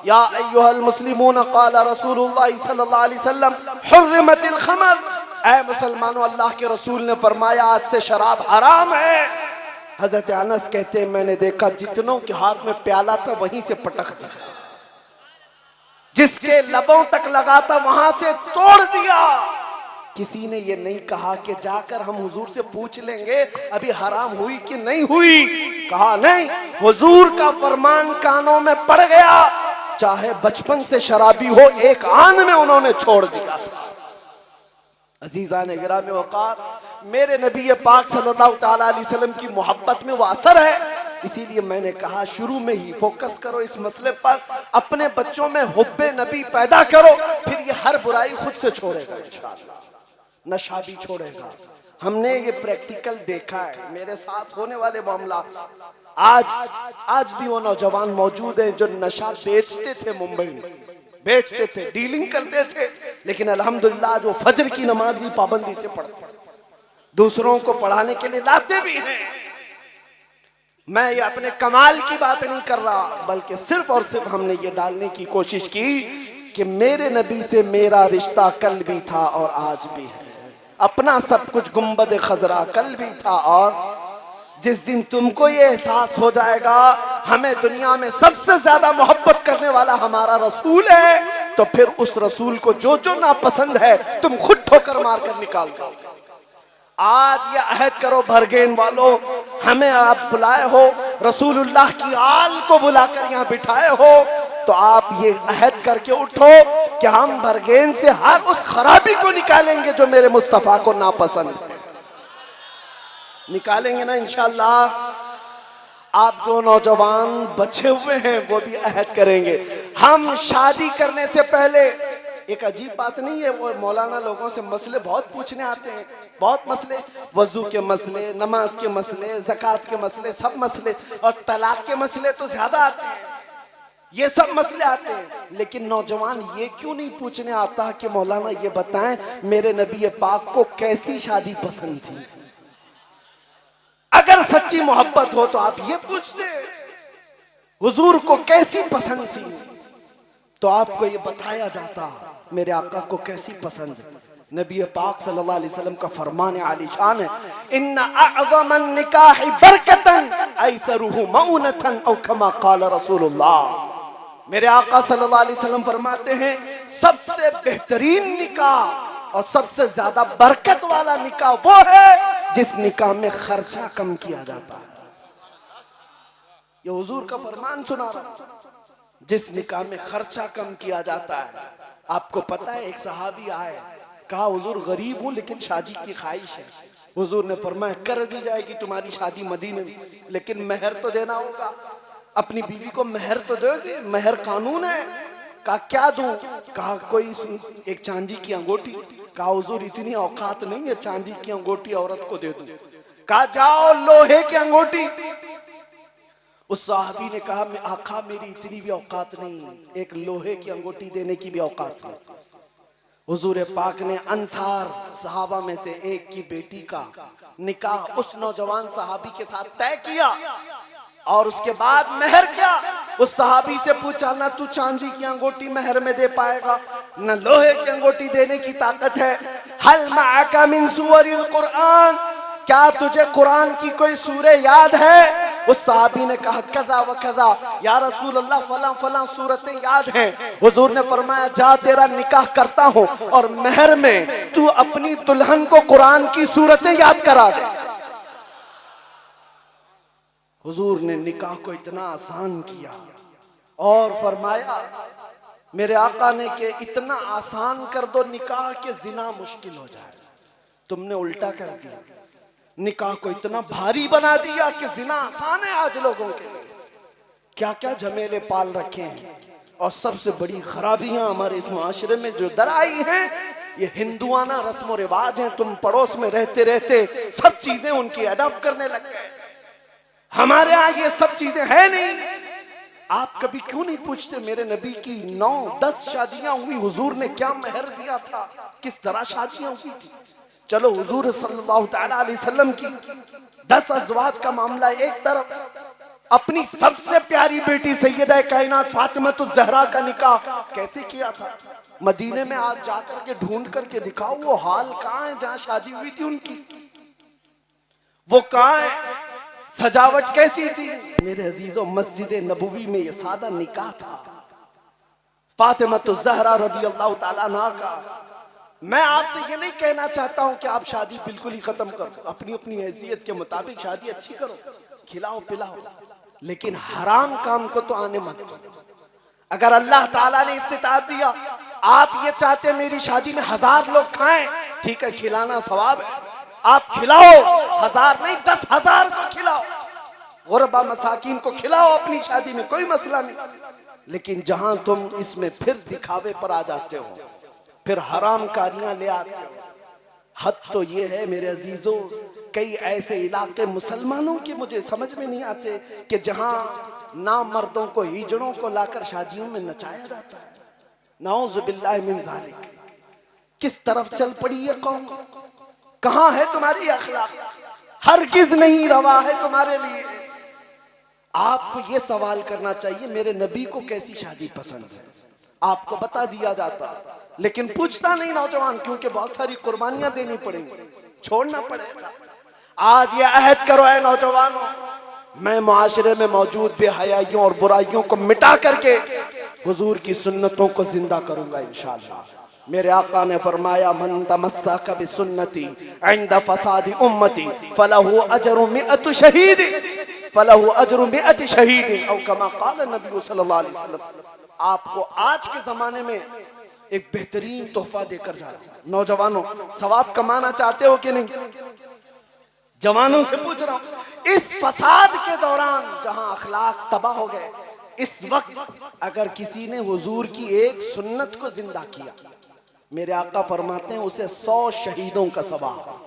या अय्युहल मुस्लिमून क़ाला रसूलुल्लाह सल्लल्लाहु अलैहि वसल्लम हुर्रिमतिल खमर। ऐ मुसलमानों, अल्लाह के रसूल ने फरमाया आज से शराब हराम है। हजरत अनस कहते हैं मैंने देखा जितनों के हाथ में प्याला था वहीं से पटक दिया, जिसके लबों तक लगा था वहां से तोड़ दिया। किसी ने ये नहीं कहा कि जाकर हम हुजूर से पूछ लेंगे अभी हराम हुई कि नहीं हुई। कहा नहीं, हुजूर का फरमान कानों में पड़ गया, चाहे बचपन से शराबी हो, एक आन में उन्होंने छोड़ दिया था। अजीजान गिरामी वक़ार, मेरे नबी पाक सल्लल्लाहु ताला अलैहि वसल्लम की मोहब्बत में वो असर है। इसीलिए मैंने कहा शुरू में ही फोकस करो इस मसले पर, अपने बच्चों में हुब्बे नबी पैदा करो, फिर ये हर बुराई खुद से छोड़ेगा इंशाअल्लाह, नशा भी छोड़ेगा। हमने ये प्रैक्टिकल देखा है, मेरे साथ होने वाले मामला। आज भी वो नौजवान मौजूद हैं जो नशा बेचते थे, मुंबई में बेचते थे, डीलिंग करते थे, लेकिन अल्हम्दुलिल्लाह आज वो फजर की नमाज भी पाबंदी से पढ़ते, दूसरों को पढ़ाने के लिए लाते भी हैं। मैं ये अपने कमाल की बात नहीं कर रहा, बल्कि सिर्फ और सिर्फ हमने ये डालने की कोशिश की कि मेरे नबी से मेरा रिश्ता कल भी था और आज भी है। अपना सब कुछ गुंबद खजरा कल भी था, और जिस दिन तुमको ये एहसास हो जाएगा हमें दुनिया में सबसे ज्यादा मोहब्बत करने वाला हमारा रसूल है, तो फिर उस रसूल को जो जो नापसंद है तुम खुद ठोकर मार कर निकाल दो। आज ये अहद करो भरगेन वालों, हमें आप बुलाए हो, रसूलुल्लाह की आल को बुलाकर यहाँ बिठाए हो, तो आप ये अहद करके उठो कि हम भरगेन से हर उस खराबी को निकालेंगे जो मेरे मुस्तफा को नापसंद है। निकालेंगे ना इंशाअल्लाह। आप जो नौजवान बचे हुए हैं वो भी अहद करेंगे। हम शादी करने से पहले, एक अजीब बात नहीं है, वो मौलाना लोगों से मसले बहुत पूछने आते हैं, बहुत मसले, वजू के मसले, नमाज के मसले, ज़कात के मसले, सब मसले, और तलाक के मसले तो ज्यादा आते हैं, ये सब मसले आते हैं। लेकिन नौजवान ये क्यों नहीं पूछने आता कि मौलाना ये बताएं मेरे नबी पाक को कैसी शादी पसंद थी। अगर सच्ची मोहब्बत हो तो आप ये पूछते हुजूर को कैसी पसंद थी, तो आपको ये बताया जाता मेरे आका को कैसी पसंद। नबी पाक सल्लल्लाहु अलैहि वसल्लम का फरमान आलीशान है, इन्ना अअज़मन निकाहि बरकतन ऐसरुहु मऊनतन औ कमा क़ाल रसूलुल्लाह। मेरे आका सल्लल्लाहु अलैहि वसल्लम फरमाते हैं सबसे बेहतरीन निकाह और सबसे ज्यादा बरकत वाला निकाह वो है जिस निकाह में खर्चा कम किया जाता है। ये हुजूर का फरमान सुना रहा, जिस निकाह में खर्चा कम किया जाता है। आपको पता है एक सहाबी आए, कहा हुजूर गरीब हूं लेकिन शादी की ख्वाहिश है। हुजूर ने फरमाया कर दी जाएगी तुम्हारी शादी मदीने में, लेकिन मेहर तो देना होगा। अपनी बीवी को मेहर तो दोगे, मेहर कानून है। कहा क्या दूं? कहा कोई एक चांदी की अंगूठी। कहा हुजूर इतनी औकात नहीं है चांदी की अंगूठी औरत को दे दूं। कहा जाओ लोहे की अंगूठी। उस साहबी ने कहा मैं आका मेरी इतनी भी औकात नहीं, एक लोहे की अंगूठी देने की भी औकात नहीं। हुजूर पाक ने अंसार सहाबा में से एक की बेटी का निकाह उस नौजवान सहाबी के साथ तय किया, और उसके बाद मेहर क्या, उस सहाबी से पूछा ना तू चांदी की अंगूठी मेहर में दे पाएगा, न लोहे की अंगूठी देने की ताकत है। हल माअका मिन सूवरिल कुरान, क्या तुझे कुरान की कोई सूरे याद है? उस सहाबी ने कहा कज़ा व कज़ा या रसूल अल्लाह, फला फला सूरतें याद हैं। हुजूर ने फरमाया जा तेरा निकाह करता हूं और मेहर में तू अपनी दुल्हन को कुरान की सूरतें याद करा दे। हुजूर ने निकाह को इतना आसान किया और फरमाया मेरे आका ने कि इतना आसान कर दो निकाह के जिना मुश्किल हो जाए। तुमने उल्टा कर दिया, निकाह को इतना भारी बना दिया कि जिना आसान है आज लोगों के लिए। क्या क्या झमेले पाल रखे हैं, और सबसे बड़ी खराबियां हमारे इस मुआशरे में जो दर आई हैं ये हिंदुआना रस्म और रिवाज हैं। तुम पड़ोस में रहते रहते सब चीजें उनकी अडॉप्ट करने लग गए। हमारे यहाँ ये सब चीजें हैं नहीं। आप कभी क्यों नहीं पूछते मेरे नबी की 9-10 शादियां हुई, हुजूर ने क्या मेहर दिया था, किस तरह शादियां हुई थी। चलो हुजूर सल्लल्लाहु ताला अलैहि वसल्लम की 10 अज़वाज का मामला एक तरफ, अपनी सबसे प्यारी बेटी सैयदा कायनात फातिमातुज़ ज़हरा का निकाह कैसे किया था। मदीने में आज जाकर के ढूंढ करके दिखाओ वो हाल कहाँ है जहाँ शादी हुई थी उनकी, वो कहाँ है, सजावट कैसी थी। मेरे अजीजों मस्जिद नबवी में ये सादा निकाह था फातिमातुज़ ज़हरा रज़ियल्लाहु ताला अन्हा का। मैं आपसे ये नहीं कहना चाहता हूं कि आप शादी बिल्कुल ही खत्म करो, अपनी अपनी हैसियत के मुताबिक शादी अच्छी करो, खिलाओ पिलाओ, लेकिन हराम काम को तो आने मत दो। अगर अल्लाह ताला ने इस्तिताअत दिया, आप ये चाहते मेरी शादी में 1000 लोग खाएं, ठीक है, खिलाना सवाब है, आप खिलाओ, 1000 नहीं 10,000 को खिलाओ, गुरबा मसाकीन को खिलाओ अपनी शादी में, कोई मसला नहीं। लेकिन जहां तुम इसमें फिर दिखावे पर आ जाते हो, फिर हराम कारियां ले आते हो, हद तो ये है मेरे अजीजों, कई ऐसे इलाके मुसलमानों के मुझे समझ में नहीं आते कि जहां नामर्दों को, हिजड़ों को लाकर शादियों में नचाया जाता है। नाउज़ु बिल्लाहि मिन ज़ालिक। किस तरफ चल पड़ी ये कौम? कहां है तुम्हारी अखलाक? हरगिज नहीं रवा है तुम्हारे लिए। आपको ये सवाल करना चाहिए, मेरे नबी को कैसी शादी पसंद है? आपको बता दिया जाता, लेकिन पूछता नहीं नौजवान, क्योंकि बहुत सारी कुर्बानियां देनी पड़ेंगी, छोड़ना पड़ेगा। आज ये अहद करो है नौजवानों, मैं मुआशरे में मौजूद बेहयाइयों और बुराइयों को मिटा करके हुजूर की सुन्नतों को जिंदा करूंगा इंशाअल्लाह। मेरे आका ने फरमाया, मन तमस्सक बिसुन्नती इंद फसादी उम्मती फलहु अजरु मिअतु शहीद, फलहु अजरु मिअति शहीद, औ कमा क़ाल नबी सल्लल्लाहु अलैहि वसल्लम। आपको आज के जमाने में एक बेहतरीन तोहफा देकर जा रहा हूं। नौजवानों, सवाब कमाना चाहते हो कि नहीं? जवानों से पूछ रहा हूं, इस फसाद के दौरान जहां अखलाक तबाह हो गए, इस वक्त अगर किसी ने हुजूर की एक सुन्नत को जिंदा किया, मेरे आका फरमाते हैं उसे 100 शहीदों का सवाब।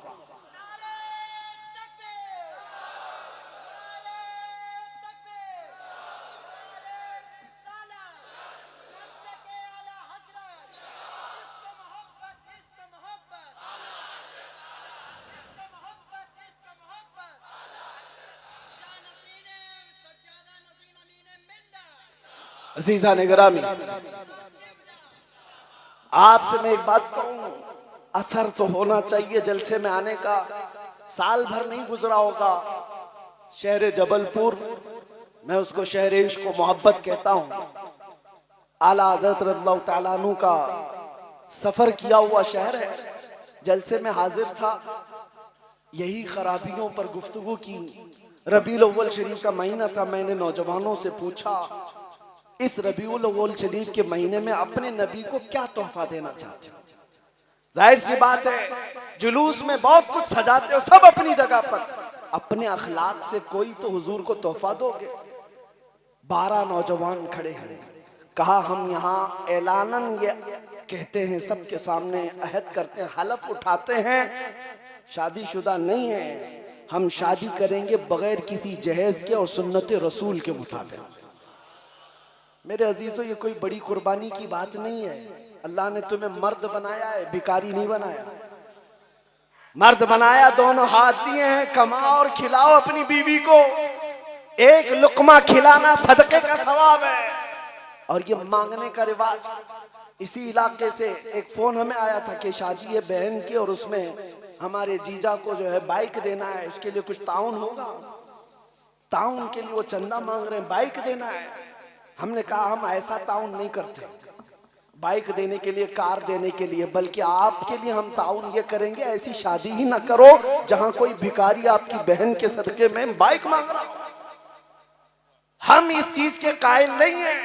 अजीजा ने गिरामी, आपसे मैं एक बात कहूं, असर तो होना चाहिए जलसे में आने का। साल भर नहीं गुजरा होगा, शहर जबलपुर, मैं उसको शहर इश्क व मोहब्बत कहता हूं, आला हज़रत रज़ियल्लाहु तआला अन्हु का सफर किया हुआ शहर है। जलसे में हाजिर था, यही खराबियों पर गुफ्तगू की। रबीउल अव्वल शरीफ का महीना था। मैंने नौजवानों से पूछा, इस रबीउल अव्वल शरीफ के महीने में अपने नबी को क्या तोहफा देना चाहते हो? जाहिर सी बात है, जुलूस में बहुत कुछ सजाते हो, सब अपनी जगह पर, अपने अखलाक से कोई तो हुजूर को तोहफा दोगे। 12 नौजवान खड़े हैं। कहा, हम यहाँ ऐलानन ये कहते हैं, सबके सामने अहद करते हैं, हलफ उठाते हैं, शादीशुदा नहीं है, हम शादी करेंगे बगैर किसी जहेज के और सुन्नत रसूल के मुताबिक। मेरे अजीजों, ये कोई बड़ी कुर्बानी की बात नहीं है। अल्लाह ने तुम्हें मर्द बनाया है, भिखारी नहीं बनाया। मर्द बनाया, दोनों हाथ दिए हैं, कमाओ और खिलाओ अपनी बीवी को। एक लुकमा खिलाना सदके का सवाब है। और ये मांगने का रिवाज, इसी इलाके से एक फोन हमें आया था कि शादी है बहन की और उसमें हमारे जीजा को जो है बाइक देना है, उसके लिए कुछ ताउन होगा। ताउन के लिए वो चंदा मांग रहे हैं, बाइक देना है। हमने कहा, हम ऐसा ताउन नहीं करते बाइक देने के लिए, कार देने के लिए, बल्कि आपके लिए हम ताउन ये करेंगे, ऐसी शादी ही ना करो जहां कोई भिखारी आपकी बहन के सदके में बाइक मांग रहा हो। हम इस चीज के कायल नहीं है।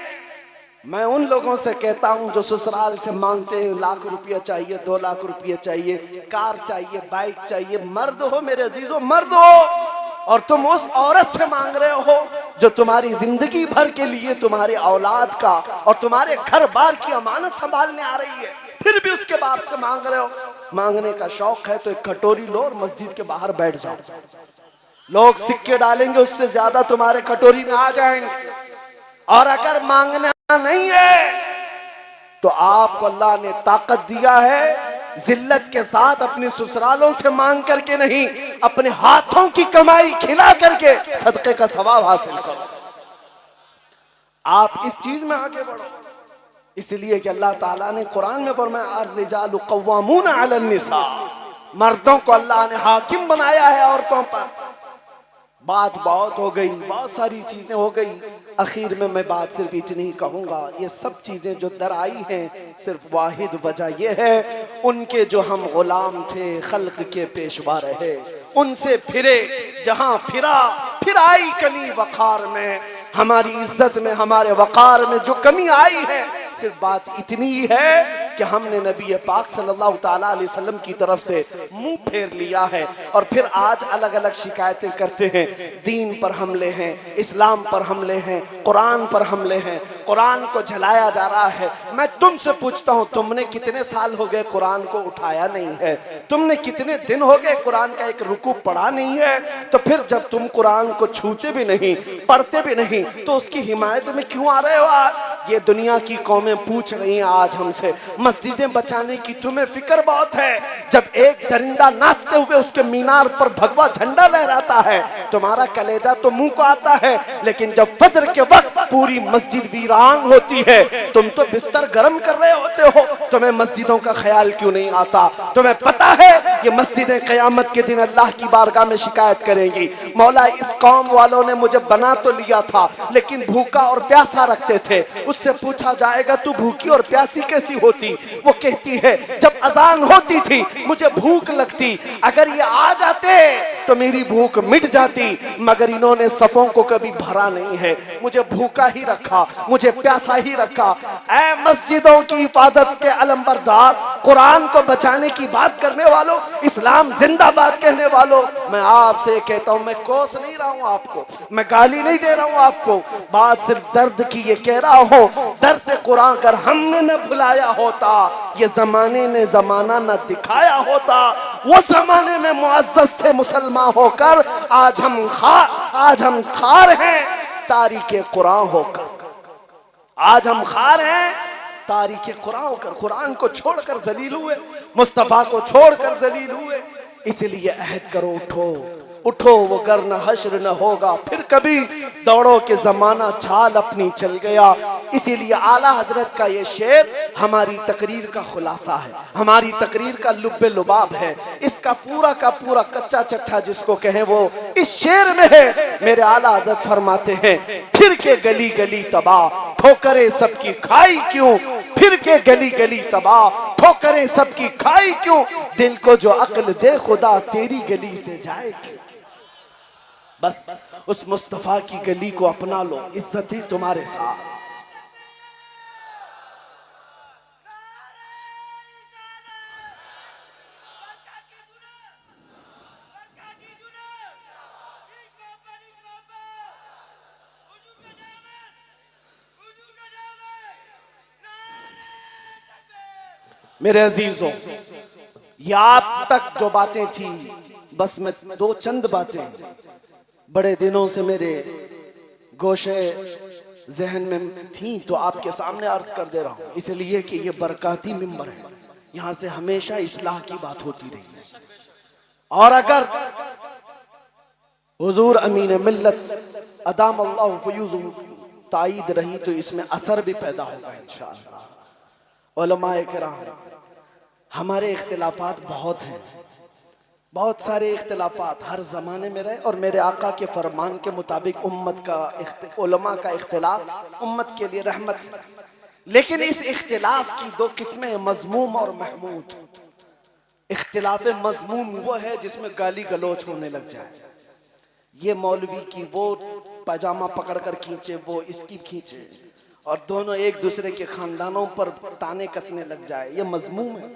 मैं उन लोगों से कहता हूं जो ससुराल से मांगते हैं, लाख रुपया चाहिए, 2 लाख रुपया चाहिए, कार चाहिए, बाइक चाहिए। मर्द हो मेरे अजीजों, मर्द हो, और तुम उस औरत से मांग रहे हो जो तुम्हारी जिंदगी भर के लिए, तुम्हारे औलाद का और तुम्हारे घर बार की अमानत संभालने आ रही है, फिर भी उसके बाप से मांग रहे हो। मांगने का शौक है तो एक कटोरी लो और मस्जिद के बाहर बैठ जाओ, लोग सिक्के डालेंगे, उससे ज्यादा तुम्हारे कटोरी में आ जाएंगे। और अगर मांगना नहीं है तो आपको अल्लाह ने ताकत दिया है, जिल्लत के साथ अपने ससुरालों से मांग करके नहीं, अपने हाथों की कमाई खिला करके सदके का सवाब हासिल करो। आप इस चीज में आगे बढ़ो, इसलिए कि अल्लाह ताला ने कुरान में फरमाया, अर्रिजालु कव्वामून अलन निसा, मर्दों को अल्लाह ने हाकिम बनाया है औरतों पर। बात बहुत हो गई, बहुत सारी चीजें हो गई। आखिर में मैं बात सिर्फ इतनी कहूंगा, ये सब चीजें जो दर आई हैं सिर्फ वाहिद वजह ये है, उनके जो हम गुलाम थे खल्क के पेशवा रहे, उनसे फिरे जहां फिरा, फिर आई कमी वकार में। हमारी इज्जत में, हमारे वकार में जो कमी आई है, सिर्फ बात इतनी ही है कि हमने नबी पाक सल्लल्लाहु ताला अलैहि वसल्लम की तरफ से मुंह फेर लिया है और फिर आज अलग अलग शिकायतें करते हैं। दीन पर हमले हैं, इस्लाम पर हमले हैं, कुरान पर हमले हैं, कुरान को जलाया जा रहा है। मैं तुमसे पूछता हूँ, तुमने कितने साल हो गए कुरान को उठाया नहीं है? तुमने कितने दिन हो गए कुरान का एक रुकू पढ़ा नहीं है? तो फिर जब तुम कुरान को छूते भी नहीं, पढ़ते भी नहीं, तो उसकी हिमायत में क्यों आ रहे हो? आज ये दुनिया की कौमें पूछ रही हैं आज हमसे, मस्जिदें बचाने की तुम्हें फिक्र बहुत है। जब एक दरिंदा नाचते हुए उसके मीनार पर भगवा झंडा लहराता है, तुम्हारा कलेजा तो मुंह को आता है, लेकिन जब फजर के वक्त पूरी मस्जिद वीरान होती है, तुम तो बिस्तर गर्म कर रहे होते हो, तुम्हें मस्जिदों का ख्याल क्यों नहीं आता? तुम्हें पता है ये मस्जिदें क़यामत के दिन अल्लाह की बारगाह में शिकायत करेंगी, मौला इस कौम वालों ने मुझे बना तो लिया था लेकिन भूखा और प्यासा रखते थे। उससे पूछा जाएगा तू भूखी और प्यासी कैसी होती? वो कहती है जब अजान होती थी मुझे भूख लगती, अगर ये आ जाते तो मेरी भूख मिट जाती, मगर इन्होंने सफों को कभी भरा नहीं है, मुझे भूखा ही रखा, मुझे प्यासा ही रखा। ऐ मस्जिदों की हिफाजत के अलंबरदार, कुरान को बचाने की बात करने वालों, इस्लाम जिंदाबाद कहने वालों, मैं आपसे कहता हूं, मैं कोस नहीं रहा हूं आपको, मैं गाली नहीं दे रहा हूं आपको, बात सिर्फ दर्द की ये कह रहा हूं। दर्द से कुरान अगर हमने न भुलाया होता, ये जमाने ने जमाना न दिखाया होता, वो जमाने में मुअज़्ज़ज़ थे मुसलमान होकर, आज हम खार हैं तारीके कुरान होकर, आज हम खार हैं तारीके कुरान होकर। कुरान को छोड़कर जलील हुए, मुस्तफा को छोड़कर जलील हुए। इसलिए अहद करो, उठो उठो, वो गर न हश्र न होगा फिर कभी, दौड़ो के जमाना चाल अपनी चल गया। इसीलिए आला हजरत का ये शेर हमारी तकरीर का खुलासा है, हमारी तकरीर का लुब्बे लुबाब है। इसका पूरा का पूरा कच्चा चट्टा जिसको कहे वो इस शेर में है। मेरे आला हजरत फरमाते हैं, फिर के गली गली तबाह ठोकरे सबकी खाई क्यों, फिर के गली गली तबाह ठोकरे सबकी खाई क्यों, दिल को जो अक्ल दे खुदा तेरी गली से जाए क्यों। बस उस मुस्तफा की गली को अपना लो, इज्जतें तुम्हारे साथ। मेरे अजीजों, ये आप तक जो बातें थी, बस मैं दो चंद बातें बड़े दिनों से मेरे गोशे जहन में थी तो आपके सामने अर्ज कर दे रहा हूं, इसलिए कि ये बरकाती मिंबर है, यहां से हमेशा इस्लाह की बात होती रही है। और अगर हुजूर अमीन मिल्लत अदाम अल्लाह फयूज़ुहु ताईद रही तो इसमें असर भी पैदा होगा इंशाअल्लाह। उलमाए किराम, हमारे इख्तिलाफात बहुत हैं, बहुत सारे इख्तिलाफात हर ज़माने में रहे, और मेरे आका के फरमान के मुताबिक उम्मत का उलमा का इख्तिलाफ उम्मत के लिए रहमत है। लेकिन इस इख्तिलाफ की दो किस्में, मजमूम और महमूद। इख्तिलाफ मजमूम वो है जिसमें गाली गलोच होने लग जाए, ये मौलवी की वो पैजामा पकड़ कर खींचे, वो इसकी खींचे, और दोनों एक दूसरे के खानदानों पर ताने कसने लग जाए, ये मजमूम है।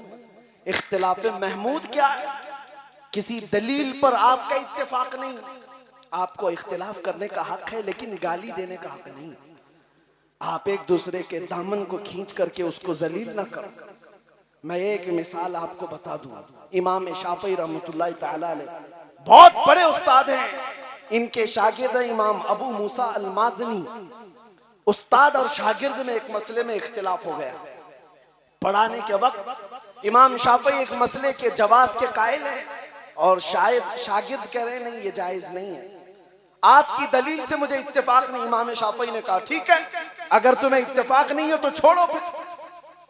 इख्तिलाफ महमूद क्या है? किसी दलील पर आपका इत्तेफाक नहीं, आपको इख्तिलाफ करने का हक है लेकिन गाली देने का हक नहीं। आप एक दूसरे के दामन को खींच करके उसको जलील ना करो। मैं एक मिसाल आपको बता दूं, इमाम शाफी रहमतुल्लाह तआला अलैह बहुत बड़े उस्ताद हैं, इनके शागिर्द इमाम अबू मूसा अल-माज़नी। उस्ताद और शागिर्द में एक मसले में इख्तिलाफ हो गया। पढ़ाने के वक्त इमाम शाफी एक मसले के जवाज के कायल हैं और शायद शागिर्द कह रहे नहीं ये जायज नहीं है, आपकी दलील से मुझे इत्तेफाक नहीं। इमाम शाफी ने कहा ठीक है, अगर तुम्हें इत्तेफाक नहीं है तो छोड़ो। फिर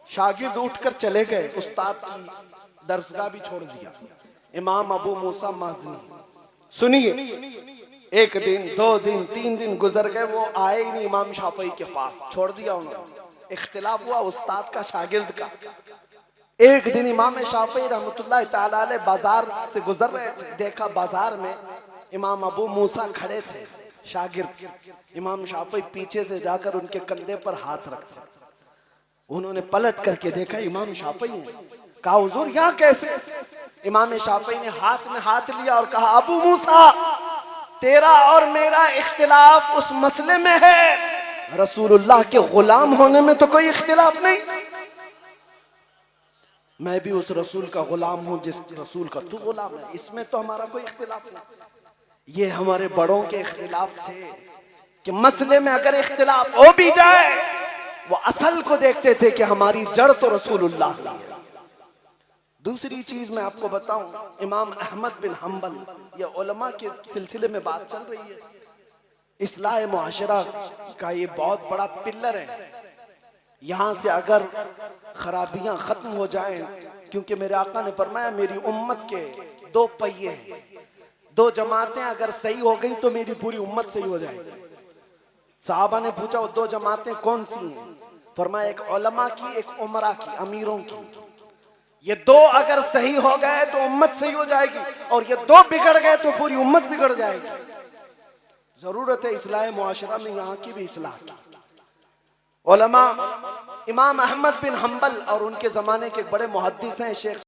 शागिर्द उठकर चले गए, उस्ताद की दरसगाह भी छोड़ दिया। इमाम अबू मूसा माज़नी, सुनिए, एक दिन, 2 दिन, 3 दिन गुजर गए, वो आए ही नहीं इमाम शाफई के पास, छोड़ दिया उन्होंने। इख्तिलाफ हुआ उस्ताद का शागिर्द का। एक दिन इमाम शाफई रहमतुल्लाह ताला अलैह बाजार से गुजर रहे थे, देखा बाजार में इमाम अबू मूसा खड़े थे, शागिर्द। इमाम शाफई पीछे से जाकर उनके कंधे पर हाथ रखते, उन्होंने पलट करके देखा इमाम शाफई हैं। कहा हुजूर यहाँ कैसे? इमाम शाफई ने हाथ में हाथ लिया और कहा अबू मूसा, तेरा और मेरा इख्तिलाफ उस मसले में है, रसूलुल्लाह के गुलाम होने में तो कोई इख्तिलाफ नहीं। मैं भी उस रसूल का गुलाम हूं जिस रसूल का तू गुलाम है, इसमें तो हमारा कोई इख्तिलाफ नहीं। ये हमारे बड़ों के इख्तिलाफ थे कि मसले में अगर इख्तिलाफ हो भी जाए, वो असल को देखते थे कि हमारी जड़ तो रसूलुल्लाह ही है। दूसरी चीज मैं आपको बताऊं, इमाम अहमद बिन हम्बल, ये उलमा के सिलसिले में बात चल रही है, इस्लाह मुआशरा का ये बहुत बड़ा पिल्लर है। यहाँ से अगर खराबियां खत्म हो जाएं, क्योंकि मेरे आका ने फरमाया मेरी उम्मत के 2 पहिए हैं, 2 जमातें अगर सही हो गई तो मेरी पूरी उम्मत सही हो जाएगी। साहबा ने पूछा वो 2 जमातें कौन सी हैं? फरमाया एक उलमा की, एक उमरा की, अमीरों की। ये 2 अगर सही हो गए तो उम्मत सही हो जाएगी, और ये 2 बिगड़ गए तो पूरी उम्मत बिगड़ जाएगी। जरूरत है इस्लाह मुआशरा में यहाँ की भी इस्लाह की। उलमा इमाम अहमद बिन हम्बल और उनके जमाने के बड़े मुहद्दिस हैं शेख